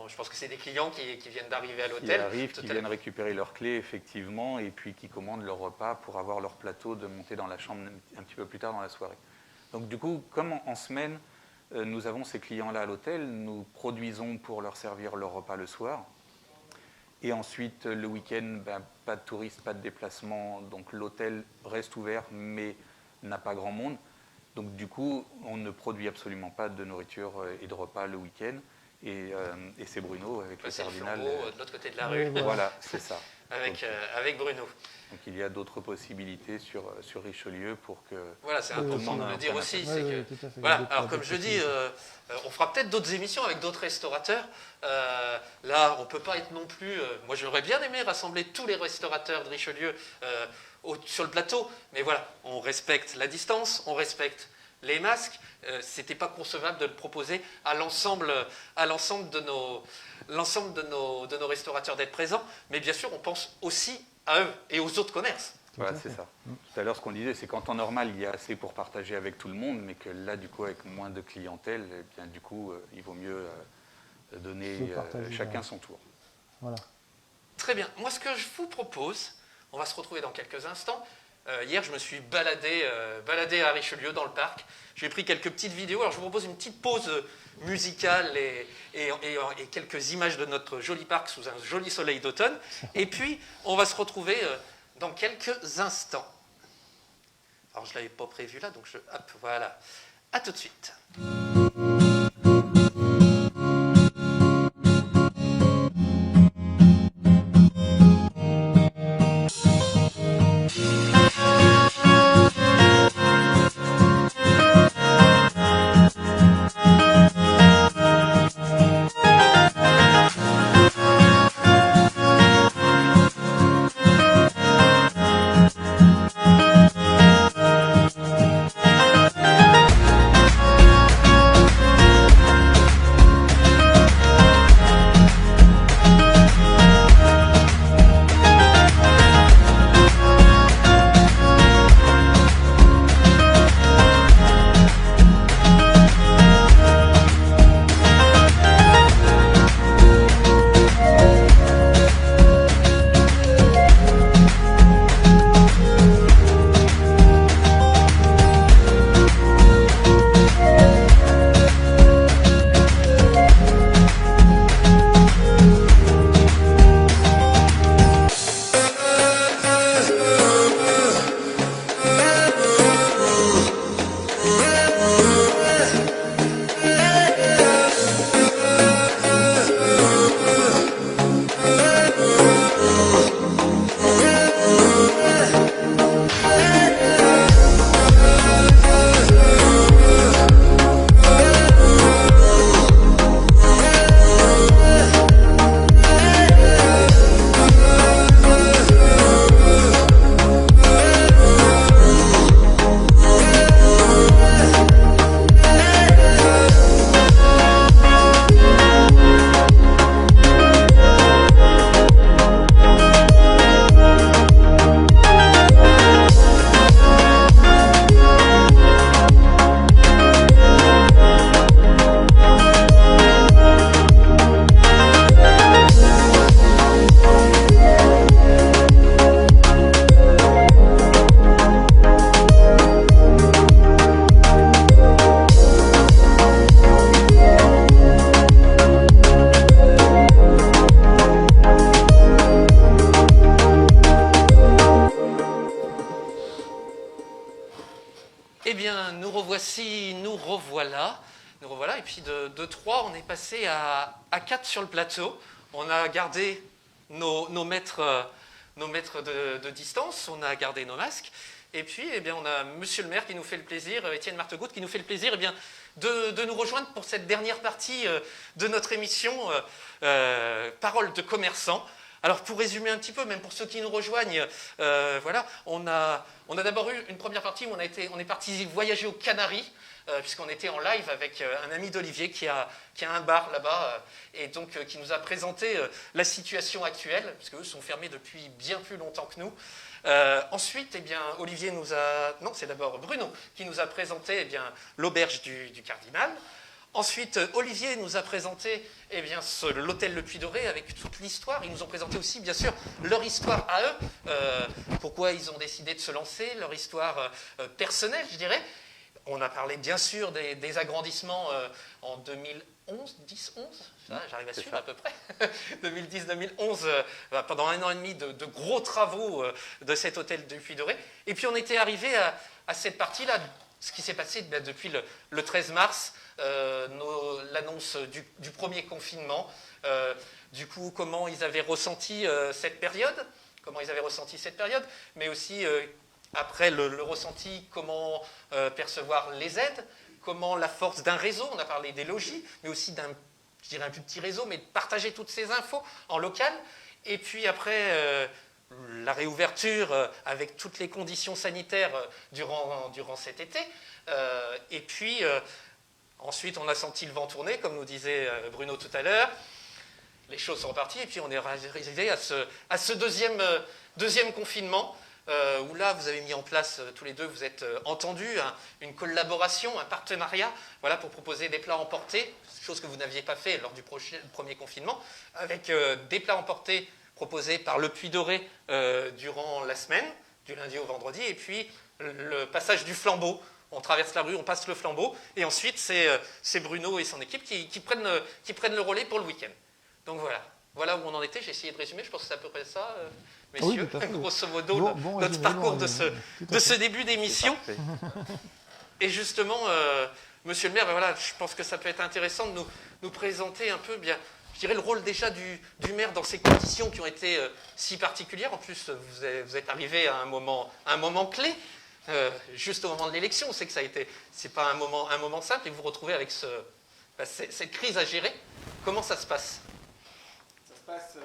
Je pense que c'est des clients qui viennent d'arriver à l'hôtel. Qui arrivent, qui viennent récupérer leurs clés, effectivement, et puis qui commandent leur repas pour avoir leur plateau de monter dans la chambre un petit peu plus tard dans la soirée. Donc du coup, comme en semaine, nous avons ces clients-là à l'hôtel, nous produisons pour leur servir leur repas le soir. Et ensuite, le week-end, pas de touristes, pas de déplacement, donc l'hôtel reste ouvert, mais n'a pas grand monde. Donc du coup, on ne produit absolument pas de nourriture et de repas le week-end. Et c'est Bruno avec le Cardinal. De l'autre côté de la rue. Voilà, c'est ça. Avec Bruno. Donc il y a d'autres possibilités sur Richelieu pour que... Voilà, c'est important de le dire aussi. Voilà, alors comme je dis, on fera peut-être d'autres émissions avec d'autres restaurateurs. Là, on ne peut pas être non plus... moi, j'aurais bien aimé rassembler tous les restaurateurs de Richelieu sur le plateau. Mais voilà, on respecte la distance, on respecte les masques. C'était pas concevable de le proposer à l'ensemble de nos restaurateurs d'être présents. Mais bien sûr, on pense aussi à eux et aux autres commerces. Voilà, c'est ça. Tout à l'heure, ce qu'on disait, c'est qu'en temps normal, il y a assez pour partager avec tout le monde, mais que là, du coup, avec moins de clientèle, eh bien, du coup, il vaut mieux donner chacun son tour. Voilà. Très bien. Moi, ce que je vous propose, on va se retrouver dans quelques instants, Hier, je me suis baladé à Richelieu dans le parc. J'ai pris quelques petites vidéos. Alors, je vous propose une petite pause musicale et quelques images de notre joli parc sous un joli soleil d'automne. Et puis, on va se retrouver dans quelques instants. Alors, je ne l'avais pas prévu là, donc hop, voilà. À tout de suite. Eh bien, nous revoici, nous revoilà. Et puis de 3, on est passé à 4 sur le plateau. On a gardé nos mètres de distance, on a gardé nos masques. Et puis, eh bien, on a Monsieur le maire qui nous fait le plaisir, Étienne Martegaut, qui nous fait le plaisir de nous rejoindre pour cette dernière partie de notre émission Parole de commerçants. Alors, pour résumer un petit peu, même pour ceux qui nous rejoignent, voilà, on a d'abord eu une première partie où on est parti voyager aux Canaries, puisqu'on était en live avec un ami d'Olivier qui a un bar là-bas, et donc qui nous a présenté la situation actuelle, puisque eux sont fermés depuis bien plus longtemps que nous. Ensuite, eh bien, Olivier nous a... Non, c'est d'abord Bruno qui nous a présenté l'auberge du Cardinal. Ensuite, Olivier nous a présenté l'hôtel Le Puy-Doré avec toute l'histoire. Ils nous ont présenté aussi, bien sûr, leur histoire à eux, pourquoi ils ont décidé de se lancer, leur histoire personnelle, je dirais. On a parlé, bien sûr, des agrandissements en 2011, 10-11, j'arrive à suivre à peu près, 2010-2011, pendant 1 an et demi de gros travaux de cet hôtel du Puy-Doré. Et puis, on était arrivé à cette partie-là, ce qui s'est passé depuis le 13 mars, l'annonce du premier confinement, du coup, comment ils avaient ressenti cette période, mais aussi, après le ressenti, comment percevoir les aides, comment la force d'un réseau, on a parlé des logis, mais aussi je dirais un plus petit réseau, mais de partager toutes ces infos en local, et puis après... la réouverture avec toutes les conditions sanitaires durant cet été. Et puis, ensuite, on a senti le vent tourner, comme nous disait Bruno tout à l'heure. Les choses sont reparties, et puis on est arrivé à ce deuxième confinement, où là, vous avez mis en place, tous les deux, vous êtes entendus, une collaboration, un partenariat, voilà, pour proposer des plats emportés, chose que vous n'aviez pas fait lors du premier confinement, avec des plats emportés proposé par le Puy-Doré durant la semaine, du lundi au vendredi, et puis le passage du flambeau. On traverse la rue, on passe le flambeau, et ensuite c'est Bruno et son équipe qui prennent le relais pour le week-end. Donc voilà où on en était. J'ai essayé de résumer, je pense que c'est à peu près ça, messieurs, Oui, grosso modo, bon notre résumé, parcours bon résumé, de ce début d'émission. C'est parfait. Et justement, monsieur le maire, ben voilà, je pense que ça peut être intéressant de nous présenter un peu, bien, je dirais, le rôle déjà du maire dans ces conditions qui ont été si particulières. En plus, vous êtes arrivé à un moment clé, juste au moment de l'élection. On sait que c'est pas un moment simple, et vous vous retrouvez avec cette crise à gérer. Comment ça se passe? Ça se passe,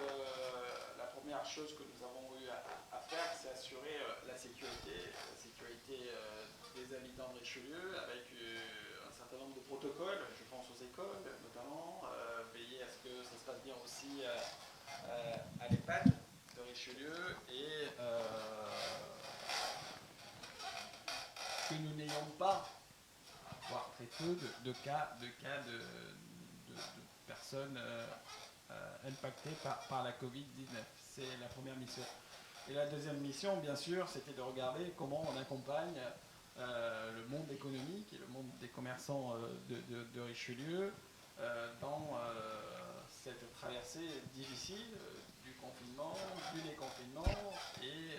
la première chose que nous avons eu à faire, c'est assurer la sécurité des habitants de Richelieu avec un certain nombre de protocoles. Je pense aux écoles notamment, veiller à ce que ça se passe bien aussi à l'EHPAD de Richelieu et que nous n'ayons pas, voire très peu, de cas de personnes impactées par la Covid-19. C'est la première mission. Et la deuxième mission, bien sûr, c'était de regarder comment on accompagne le monde économique et le monde des commerçants de Richelieu dans cette traversée difficile du confinement, du déconfinement et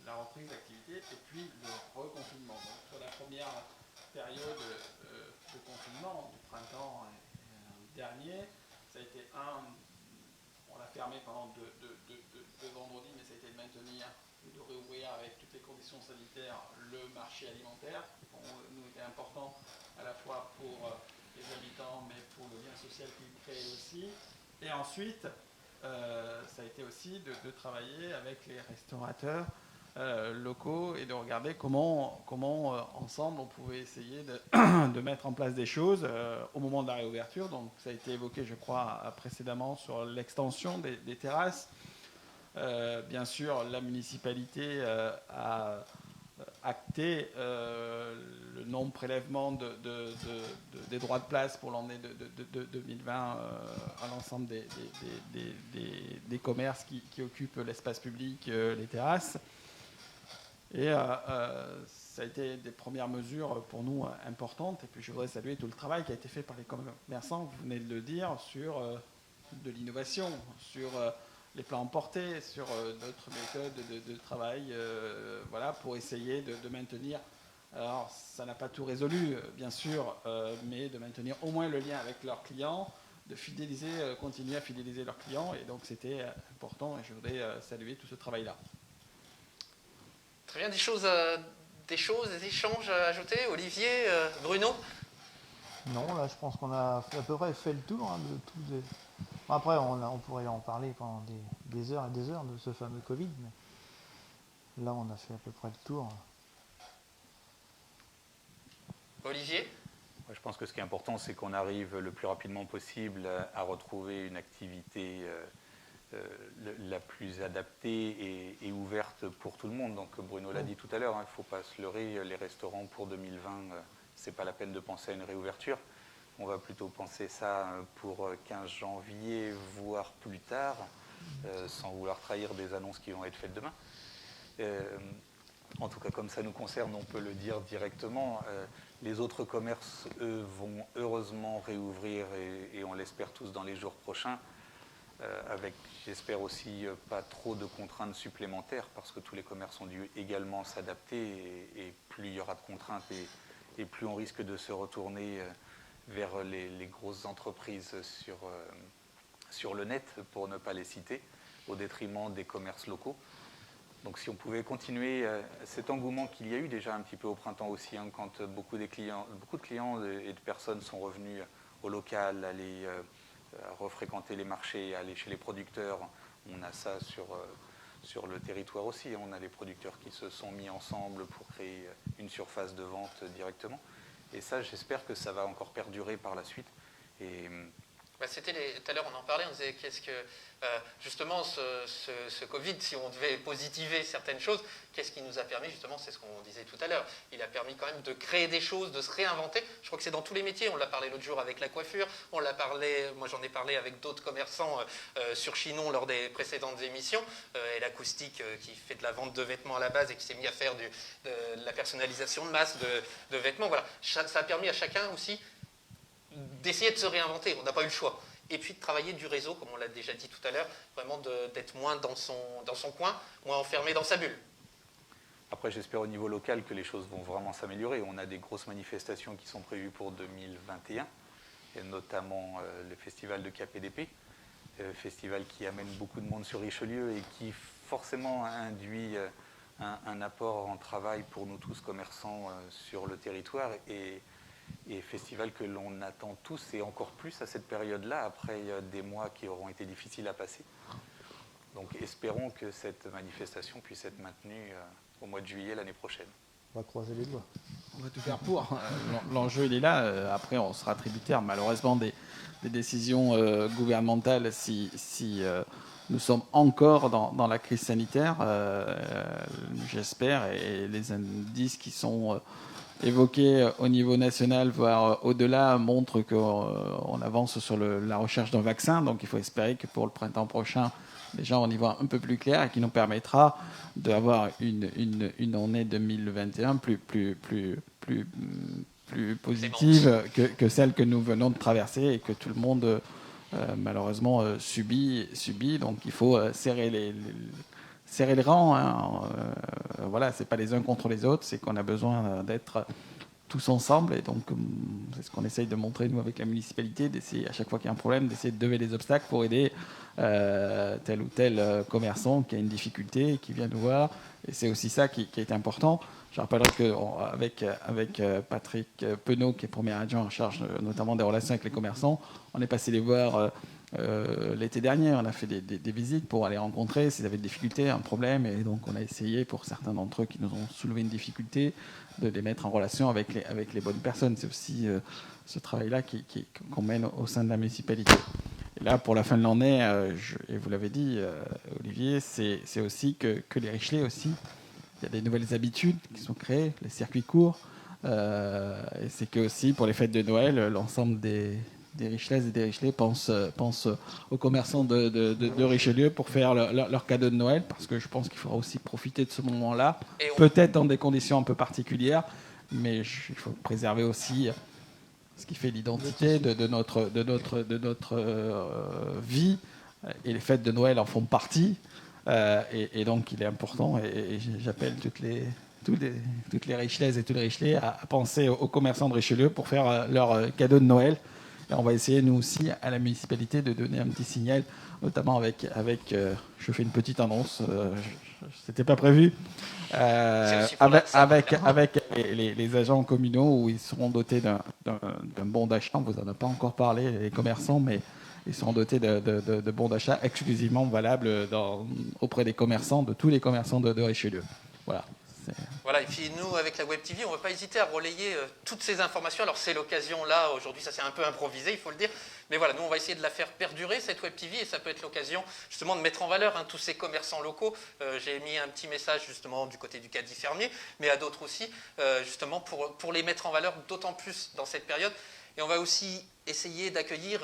la reprise d'activité et puis le reconfinement. Donc, sur la première période de confinement du printemps dernier, ça a été on l'a fermé pendant deux vendredis, mais ça a été de maintenir ou de réouvrir avec toutes les conditions sanitaires le marché alimentaire, qui pour nous était important à la fois pour les habitants, mais pour le lien social qu'il crée aussi. Et ensuite, ça a été aussi de travailler avec les restaurateurs locaux et de regarder comment ensemble on pouvait essayer de mettre en place des choses au moment de la réouverture. Donc ça a été évoqué, je crois, précédemment sur l'extension des terrasses. Bien sûr, la municipalité a acté le non-prélèvement des droits de place pour l'année de 2020 à l'ensemble des commerces qui occupent l'espace public, les terrasses. Et ça a été des premières mesures pour nous importantes. Et puis je voudrais saluer tout le travail qui a été fait par les commerçants, vous venez de le dire, sur de l'innovation, sur les plans emportés, sur d'autres méthodes de travail, voilà, pour essayer de maintenir. Alors ça n'a pas tout résolu, bien sûr, mais de maintenir au moins le lien avec leurs clients, de fidéliser, continuer à fidéliser leurs clients. Et donc c'était important et je voudrais saluer tout ce travail-là. Très bien, des échanges à ajouter, Olivier, Bruno? Non, là, je pense qu'on a à peu près fait le tour de tous les... Après, on pourrait en parler pendant des heures et des heures de ce fameux Covid, mais là, on a fait à peu près le tour. Olivier? Je pense que ce qui est important, c'est qu'on arrive le plus rapidement possible à retrouver une activité la plus adaptée et ouverte pour tout le monde. Donc Bruno l'a dit tout à l'heure, il ne faut pas se leurrer, les restaurants pour 2020, ce n'est pas la peine de penser à une réouverture. On va plutôt penser ça pour 15 janvier, voire plus tard, sans vouloir trahir des annonces qui vont être faites demain. En tout cas, comme ça nous concerne, on peut le dire directement. Les autres commerces, eux, vont heureusement réouvrir et on l'espère tous dans les jours prochains, avec, j'espère aussi, pas trop de contraintes supplémentaires, parce que tous les commerces ont dû également s'adapter et plus il y aura de contraintes et plus on risque de se retourner vers les grosses entreprises sur le net, pour ne pas les citer, au détriment des commerces locaux. Donc si on pouvait continuer cet engouement qu'il y a eu déjà un petit peu au printemps aussi, quand beaucoup de clients et de personnes sont revenus au local, aller refréquenter les marchés, aller chez les producteurs. On a ça sur le territoire aussi. On a les producteurs qui se sont mis ensemble pour créer une surface de vente directement. Et ça, j'espère que ça va encore perdurer par la suite. Et Tout à l'heure, on en parlait, on disait qu'est-ce que, justement, ce Covid, si on devait positiver certaines choses, qu'est-ce qui nous a permis, justement, c'est ce qu'on disait tout à l'heure, il a permis quand même de créer des choses, de se réinventer. Je crois que c'est dans tous les métiers, on l'a parlé l'autre jour avec la coiffure, moi j'en ai parlé avec d'autres commerçants sur Chinon lors des précédentes émissions, et l'acoustique qui fait de la vente de vêtements à la base et qui s'est mis à faire de la personnalisation de masques, de vêtements, voilà. Ça a permis à chacun aussi d'essayer de se réinventer, on n'a pas eu le choix. Et puis de travailler du réseau, comme on l'a déjà dit tout à l'heure, vraiment d'être moins dans son coin, moins enfermé dans sa bulle. Après, j'espère au niveau local que les choses vont vraiment s'améliorer. On a des grosses manifestations qui sont prévues pour 2021, et notamment le festival de KPDP, festival qui amène beaucoup de monde sur Richelieu et qui forcément induit un apport en travail pour nous tous commerçants sur le territoire, et festival que l'on attend tous et encore plus à cette période-là, après des mois qui auront été difficiles à passer. Donc espérons que cette manifestation puisse être maintenue au mois de juillet l'année prochaine. On va croiser les doigts. On va tout faire pour. L'enjeu, il est là. Après, on sera tributaire, malheureusement, des décisions gouvernementales si nous sommes encore dans la crise sanitaire. J'espère, et les indices qui sont évoqués au niveau national, voire au-delà, montrent qu'on avance sur la recherche d'un vaccin. Donc, il faut espérer que pour le printemps prochain, déjà on y voit un peu plus clair et qui nous permettra d'avoir une année 2021 plus positive que celle que nous venons de traverser et que tout le monde malheureusement subit. Donc il faut serrer les rangs. Voilà, c'est pas les uns contre les autres, c'est qu'on a besoin d'être tous ensemble, et donc c'est ce qu'on essaye de montrer nous avec la municipalité, d'essayer à chaque fois qu'il y a un problème, d'essayer de lever les obstacles pour aider tel ou tel commerçant qui a une difficulté, qui vient nous voir, et c'est aussi ça qui est important. Je rappellerai qu'avec Patrick Penaud, qui est premier adjoint en charge notamment des relations avec les commerçants, on est passé les voir l'été dernier. On a fait des visites pour aller rencontrer s'ils avaient des difficultés, un problème, et donc on a essayé pour certains d'entre eux qui nous ont soulevé une difficulté de les mettre en relation avec les bonnes personnes. C'est aussi ce travail-là qu'on mène au sein de la municipalité. Et là, pour la fin de l'année, et vous l'avez dit, Olivier, c'est aussi que les Richelais aussi, il y a des nouvelles habitudes qui sont créées, les circuits courts, et c'est que aussi pour les fêtes de Noël, l'ensemble des Richelaises et des Richelais pensent aux commerçants de Richelieu pour faire leur cadeau de Noël, parce que je pense qu'il faudra aussi profiter de ce moment-là, peut-être dans des conditions un peu particulières, mais il faut préserver aussi ce qui fait l'identité de notre vie, et les fêtes de Noël en font partie, et donc il est important, et j'appelle toutes les Richelaises et tous les Richelais à penser aux commerçants de Richelieu pour faire leur cadeau de Noël. Et on va essayer, nous aussi, à la municipalité, de donner un petit signal, notamment avec je fais une petite annonce, c'était pas prévu, avec les agents communaux, où ils seront dotés d'un bon d'achat. On vous en a pas encore parlé, les commerçants, mais ils seront dotés de bons d'achat exclusivement valables auprès des commerçants, de tous les commerçants de Richelieu. Voilà. Voilà, et puis nous, avec la Web TV, on ne va pas hésiter à relayer toutes ces informations. Alors c'est l'occasion là, aujourd'hui, ça s'est un peu improvisé, il faut le dire. Mais voilà, nous, on va essayer de la faire perdurer, cette Web TV, et ça peut être l'occasion justement de mettre en valeur tous ces commerçants locaux. J'ai mis un petit message justement du côté du caddie fermier, mais à d'autres aussi, justement pour les mettre en valeur d'autant plus dans cette période. Et on va aussi essayer d'accueillir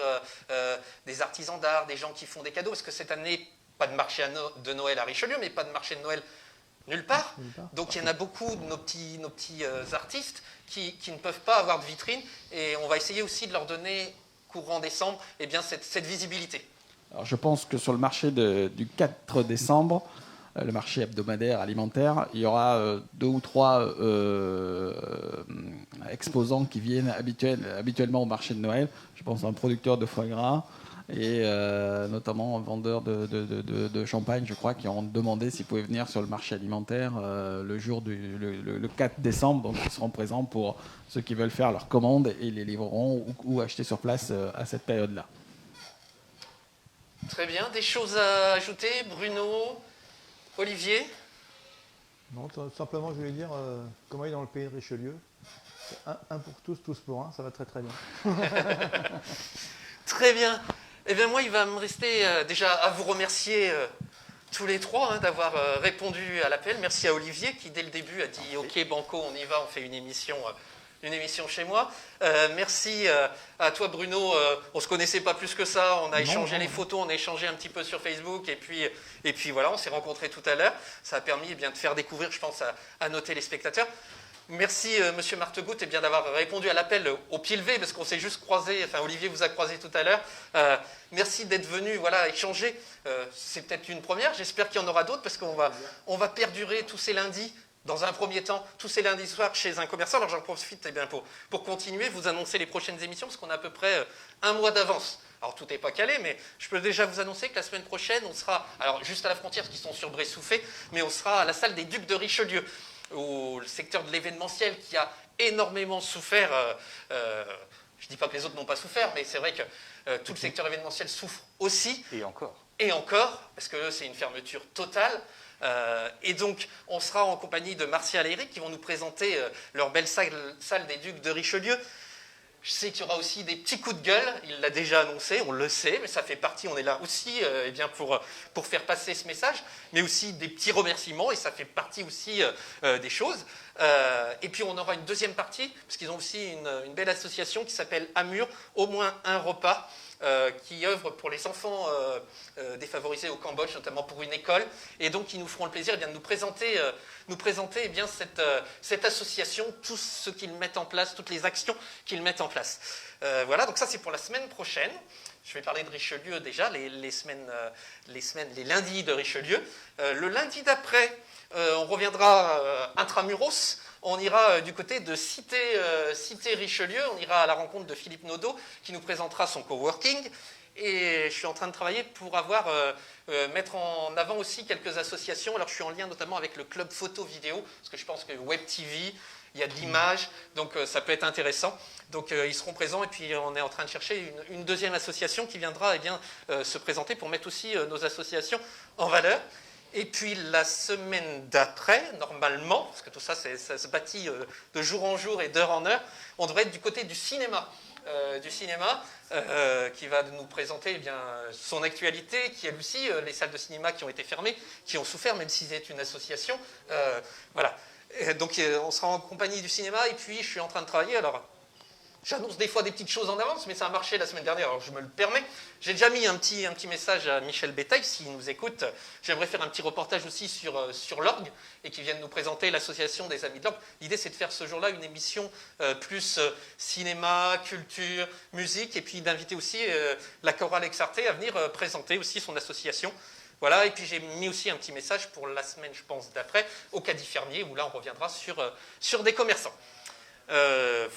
des artisans d'art, des gens qui font des cadeaux, parce que cette année, pas de marché de Noël à Richelieu, mais pas de marché de Noël nulle part. Donc il y en a beaucoup de nos petits artistes qui ne peuvent pas avoir de vitrine, et on va essayer aussi de leur donner, courant décembre, cette visibilité. Alors je pense que sur le marché du 4 décembre, le marché hebdomadaire alimentaire, il y aura 2 ou 3 exposants qui viennent habituellement au marché de Noël. Je pense à un producteur de foie gras, et notamment un vendeur de champagne, je crois, qui ont demandé s'ils pouvaient venir sur le marché alimentaire le 4 décembre. Donc ils seront présents pour ceux qui veulent faire leurs commandes, et les livreront ou acheter sur place à cette période-là. Très bien. Des choses à ajouter, Bruno, Olivier? Non, simplement, je voulais dire, comme on est dans le pays de Richelieu, un pour tous, tous pour un, ça va très très bien. Très bien. Eh bien, moi, il va me rester déjà à vous remercier tous les trois d'avoir répondu à l'appel. Merci à Olivier qui, dès le début, a dit « Ok, banco, on y va, on fait une émission chez moi ». Merci à toi, Bruno. On ne se connaissait pas plus que ça. On a échangé les photos, on a échangé un petit peu sur Facebook. Et puis voilà, on s'est rencontrés tout à l'heure. Ça a permis de faire découvrir, je pense, à nos téléspectateurs. Merci, Monsieur Martegut, d'avoir répondu à l'appel au pied levé, parce qu'on s'est juste croisé, enfin Olivier vous a croisé tout à l'heure. Merci d'être venu échanger. C'est peut-être une première, j'espère qu'il y en aura d'autres, parce qu'on va perdurer tous ces lundis, dans un premier temps, tous ces lundis soirs chez un commerçant. Alors j'en profite pour continuer, vous annoncer les prochaines émissions, parce qu'on a à peu près un mois d'avance. Alors tout n'est pas calé, mais je peux déjà vous annoncer que la semaine prochaine, on sera, alors juste à la frontière, parce qu'ils sont sur Bray-Souffet, mais on sera à la salle des Ducs de Richelieu, au secteur de l'événementiel qui a énormément souffert. Je ne dis pas que les autres n'ont pas souffert, mais c'est vrai que tout le secteur événementiel souffre aussi. Et encore. Et encore, parce que c'est une fermeture totale. Et donc, on sera en compagnie de Martial et Eric qui vont nous présenter leur belle salle des Ducs de Richelieu. Je sais qu'il y aura aussi des petits coups de gueule, il l'a déjà annoncé, on le sait, mais ça fait partie, on est là aussi pour faire passer ce message, mais aussi des petits remerciements, et ça fait partie aussi des choses. Et puis on aura une deuxième partie, parce qu'ils ont aussi une belle association qui s'appelle Amur, au moins un repas, qui œuvre pour les enfants défavorisés au Cambodge, notamment pour une école, et donc ils nous feront le plaisir de nous présenter cette association, tout ce qu'ils mettent en place, toutes les actions qu'ils mettent en place. Voilà, donc ça c'est pour la semaine prochaine. Je vais parler de Richelieu déjà, les lundis de Richelieu. Le lundi d'après, on reviendra intramuros. On ira du côté de Cité Richelieu, on ira à la rencontre de Philippe Naudot qui nous présentera son coworking. Et je suis en train de travailler pour mettre en avant aussi quelques associations. Alors je suis en lien notamment avec le club photo-vidéo, parce que je pense que Web TV, il y a de l'image, donc ça peut être intéressant. Donc ils seront présents, et puis on est en train de chercher une deuxième association qui viendra se présenter pour mettre aussi nos associations en valeur. Et puis la semaine d'après, normalement, parce que tout ça, ça se bâtit de jour en jour et d'heure en heure, on devrait être du côté du cinéma. Qui va nous présenter son actualité, qui a aussi les salles de cinéma qui ont été fermées, qui ont souffert, même si c'est une association. Voilà. Et donc on sera en compagnie du cinéma, et puis je suis en train de travailler. Alors, j'annonce des fois des petites choses en avance, mais ça a marché la semaine dernière, alors je me le permets. J'ai déjà mis un petit message à Michel Bétail, s'il nous écoute. J'aimerais faire un petit reportage aussi sur l'orgue, et qu'il vienne nous présenter l'association des Amis de l'Orgue. L'idée, c'est de faire ce jour-là une émission plus cinéma, culture, musique, et puis d'inviter aussi la chorale Exarté à venir présenter aussi son association. Voilà, et puis j'ai mis aussi un petit message pour la semaine, je pense, d'après, au Caddy Fermier, où là, on reviendra sur des commerçants.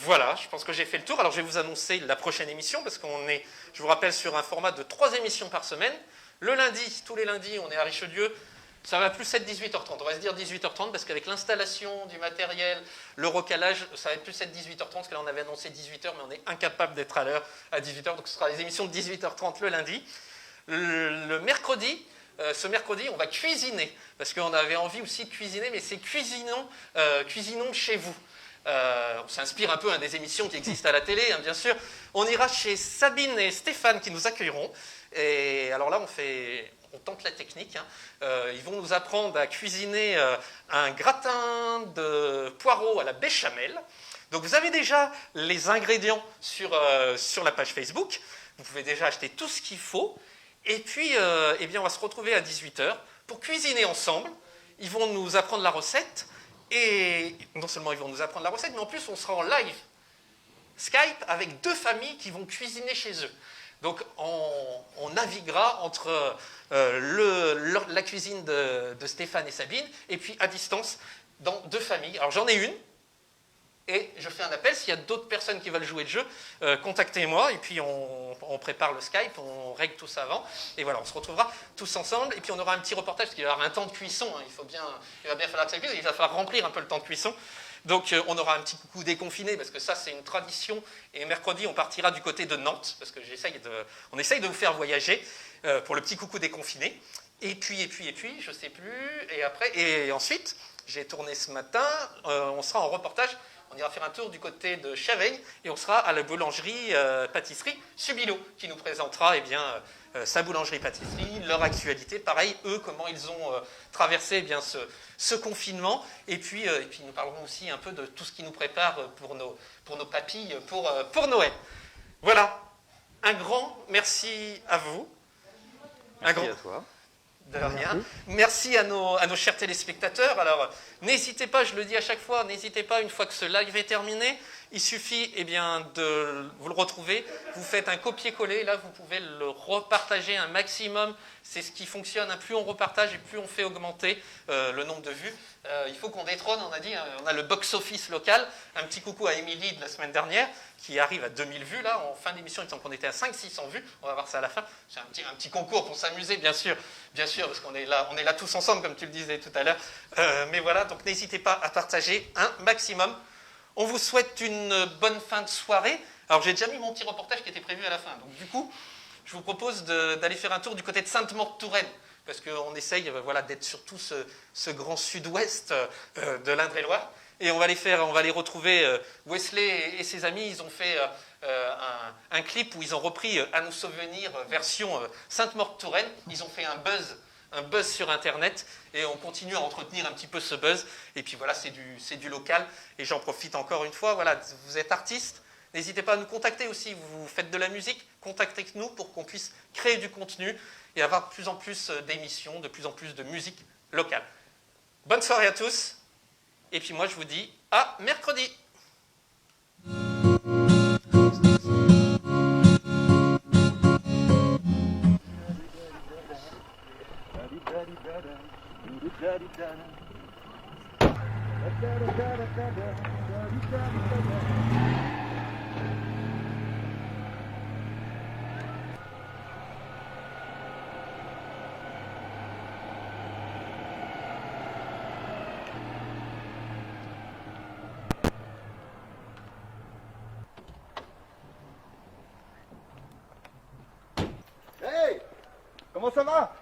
Voilà, je pense que j'ai fait le tour. Alors je vais vous annoncer la prochaine émission, parce qu'on est, je vous rappelle, sur un format de 3 émissions par semaine. Le lundi, tous les lundis, on est à Richelieu. Ça va plus être 18h30. On va se dire 18h30, parce qu'avec l'installation du matériel, le recalage, ça va plus être 18h30, parce que là on avait annoncé 18h, mais on est incapable d'être à l'heure à 18h, donc ce sera les émissions de 18h30 le lundi. Le mercredi, ce mercredi, on va cuisiner, parce qu'on avait envie aussi de cuisiner, mais c'est cuisinons chez vous. On s'inspire un peu des émissions qui existent à la télé, bien sûr. On ira chez Sabine et Stéphane qui nous accueilleront. Et alors là, on tente la technique. Ils vont nous apprendre à cuisiner un gratin de poireaux à la béchamel. Donc vous avez déjà les ingrédients sur la page Facebook. Vous pouvez déjà acheter tout ce qu'il faut. Et puis, on va se retrouver à 18h pour cuisiner ensemble. Ils vont nous apprendre la recette. Et non seulement ils vont nous apprendre la recette, mais en plus on sera en live Skype avec 2 familles qui vont cuisiner chez eux. Donc on naviguera entre la cuisine de Stéphane et Sabine, et puis à distance dans 2 familles. Alors j'en ai une, et je fais un appel. S'il y a d'autres personnes qui veulent jouer le jeu, contactez-moi, et puis on prépare le Skype, on règle tout ça avant, et voilà, on se retrouvera tous ensemble, et puis on aura un petit reportage, parce qu'il va y avoir un temps de cuisson, il va bien falloir que ça cuise, il va falloir remplir un peu le temps de cuisson. Donc on aura un petit coucou déconfiné, parce que ça c'est une tradition, et mercredi on partira du côté de Nantes, parce que on essaye de vous faire voyager pour le petit coucou déconfiné, et puis, je sais plus, et ensuite, j'ai tourné ce matin, on sera en reportage. on ira faire un tour du côté de Chaveigne et on sera à la boulangerie pâtisserie Subilo qui nous présentera sa boulangerie-pâtisserie, leur actualité, pareil, eux, comment ils ont traversé ce confinement. Et puis nous parlerons aussi un peu de tout ce qui nous prépare pour nos papilles, pour Noël. Voilà, un grand merci à vous. Merci à toi. De rien. Merci à nos chers téléspectateurs. Alors, n'hésitez pas, je le dis à chaque fois, n'hésitez pas, une fois que ce live est terminé, il suffit de vous le retrouver, vous faites un copier-coller, là vous pouvez le repartager un maximum, c'est ce qui fonctionne, plus on repartage et plus on fait augmenter le nombre de vues. Il faut qu'on détrône, on a dit, on a le box-office local, un petit coucou à Émilie de la semaine dernière, qui arrive à 2000 vues, là, en fin d'émission, il me semble qu'on était à 500-600 vues, on va voir ça à la fin, c'est un petit concours pour s'amuser, bien sûr, parce qu'on est là tous ensemble, comme tu le disais tout à l'heure, mais voilà, donc n'hésitez pas à partager un maximum. On vous souhaite une bonne fin de soirée. Alors, j'ai déjà mis mon petit reportage qui était prévu à la fin. Donc, du coup, je vous propose d'aller faire un tour du côté de Sainte-Maure-de-Touraine, parce qu'on essaye d'être sur tout ce grand sud-ouest de l'Indre-et-Loire. Et on va aller retrouver Wesley et ses amis. Ils ont fait un clip où ils ont repris À nous souvenir version Sainte-Maure-de-Touraine. Ils ont fait un buzz sur Internet et on continue à entretenir un petit peu ce buzz. Et puis voilà, c'est du local. Et j'en profite encore une fois, voilà, vous êtes artiste, n'hésitez pas à nous contacter aussi. Vous faites de la musique, contactez-nous pour qu'on puisse créer du contenu et avoir de plus en plus d'émissions, de plus en plus de musique locale. Bonne soirée à tous. Et puis moi, je vous dis à mercredi. Hey, comment ça va?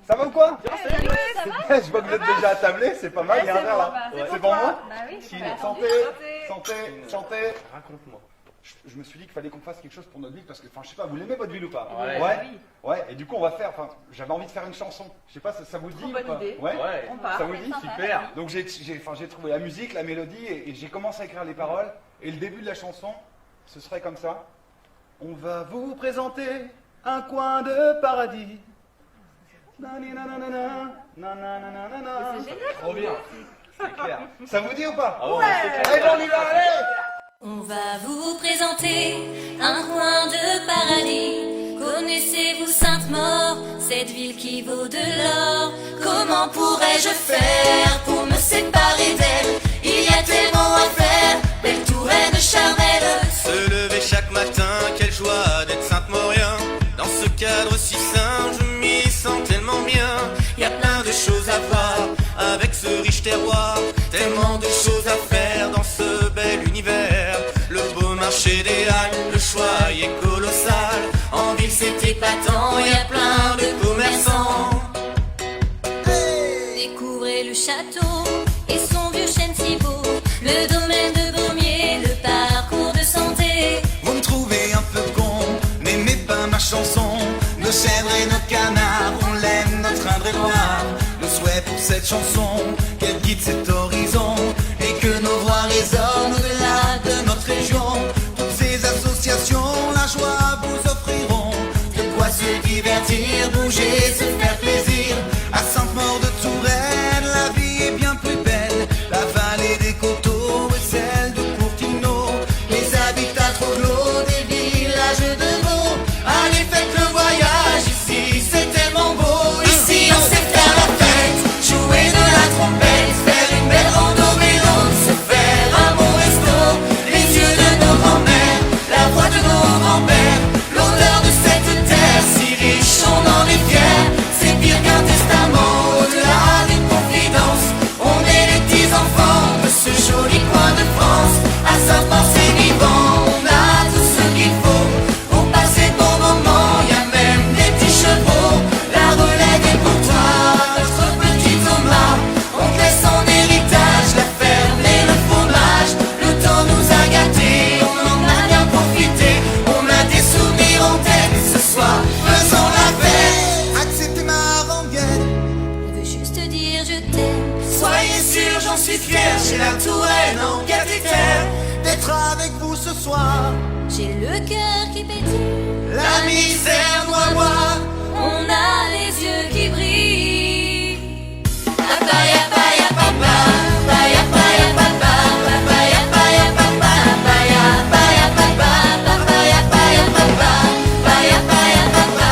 Ça va ou quoi? Je vois que vous êtes déjà attablés, c'est pas mal, il y a un verre là. C'est pour moi? Santé. Raconte-moi. Je me suis dit qu'il fallait qu'on fasse quelque chose pour notre ville parce que, je sais pas, vous l'aimez votre ville ou pas? Ouais. Et du coup, on va faire, j'avais envie de faire une chanson. Je sais pas, ça vous dit ou pas? Ouais. Ça vous dit? Super. Donc j'ai trouvé la musique, la mélodie et j'ai commencé à écrire les paroles. Et le début de la chanson, ce serait comme ça. On va vous présenter un coin de paradis. C'est génial. Trop bien. C'est clair. Ça vous dit ou pas? Ouais. Allez, on y va, allez. On va vous présenter un coin de paradis. Connaissez-vous Sainte-Maure, cette ville qui vaut de l'or? Comment pourrais-je faire pour me séparer d'elle? Il y a tellement à faire, belle Touraine charnelle. Se lever chaque matin, quelle joie d'être Sainte-Maurien. Dans ce cadre si sain, je m'y sens tellement bien. Y a plein de choses à voir avec ce riche terroir. Tellement de choses à faire dans ce bel univers. Le beau marché des Halles, le choix y est colossal. En ville c'est épatant, y a plein de commerçants. Découvrez le château et son vieux chêne si beau. Le domaine de Beaumier, le parcours de santé. Vous me trouvez un peu con, n'aimez pas ma chanson. Nos chèvres et nos canards, on l'aime, notre Indre-et-Loire. Le souhait pour cette chanson, qu'elle guide cet horizon et que nos voix résonnent au-delà de notre région. Toutes ces associations, la joie vous offriront de quoi se divertir, bouger, se faire plaisir. À Sainte-Maure-de-Touraine, la vie est bien plus belle. La vallée des coteaux et celle de Courtineau. Les habitats troglaux des villages de Vaud. Allez, faites le voyage, ici c'est tellement beau. Ici on sait faire la fête, jouer de la trompette, faire une belle rando vélo, se faire un bon resto. Les yeux de nos grands-mères, la voix de nos grands-pères, l'odeur de cette terre si riche, on en est fiers. je t'aime. Soyez sûr, j'en suis fier, j'ai la Touraine en cathéter, d'être avec vous ce soir. J'ai le cœur qui pétille, La misère doit boire, on a les yeux qui brillent. Apaya, paya, papa, paya, paya, papa, paya, paya, papa, paya, paya, papa, paya, paya, papa, paya, paya, papa,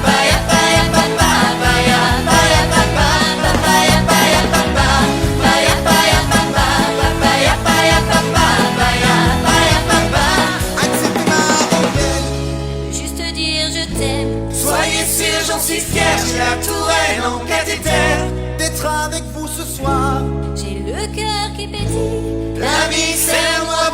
paya, paya, papa, paya, paya, papa, paya, paya, papa, paya, paya, papa, paya, paya, papa, paya, paya, papa. acceptez ma rengaine. Juste dire je t'aime. Soyez sûr, j'en suis fier, j'ai la Touraine en cathéter, d'être avec vous ce soir. J'ai le cœur qui pétille, La misère doit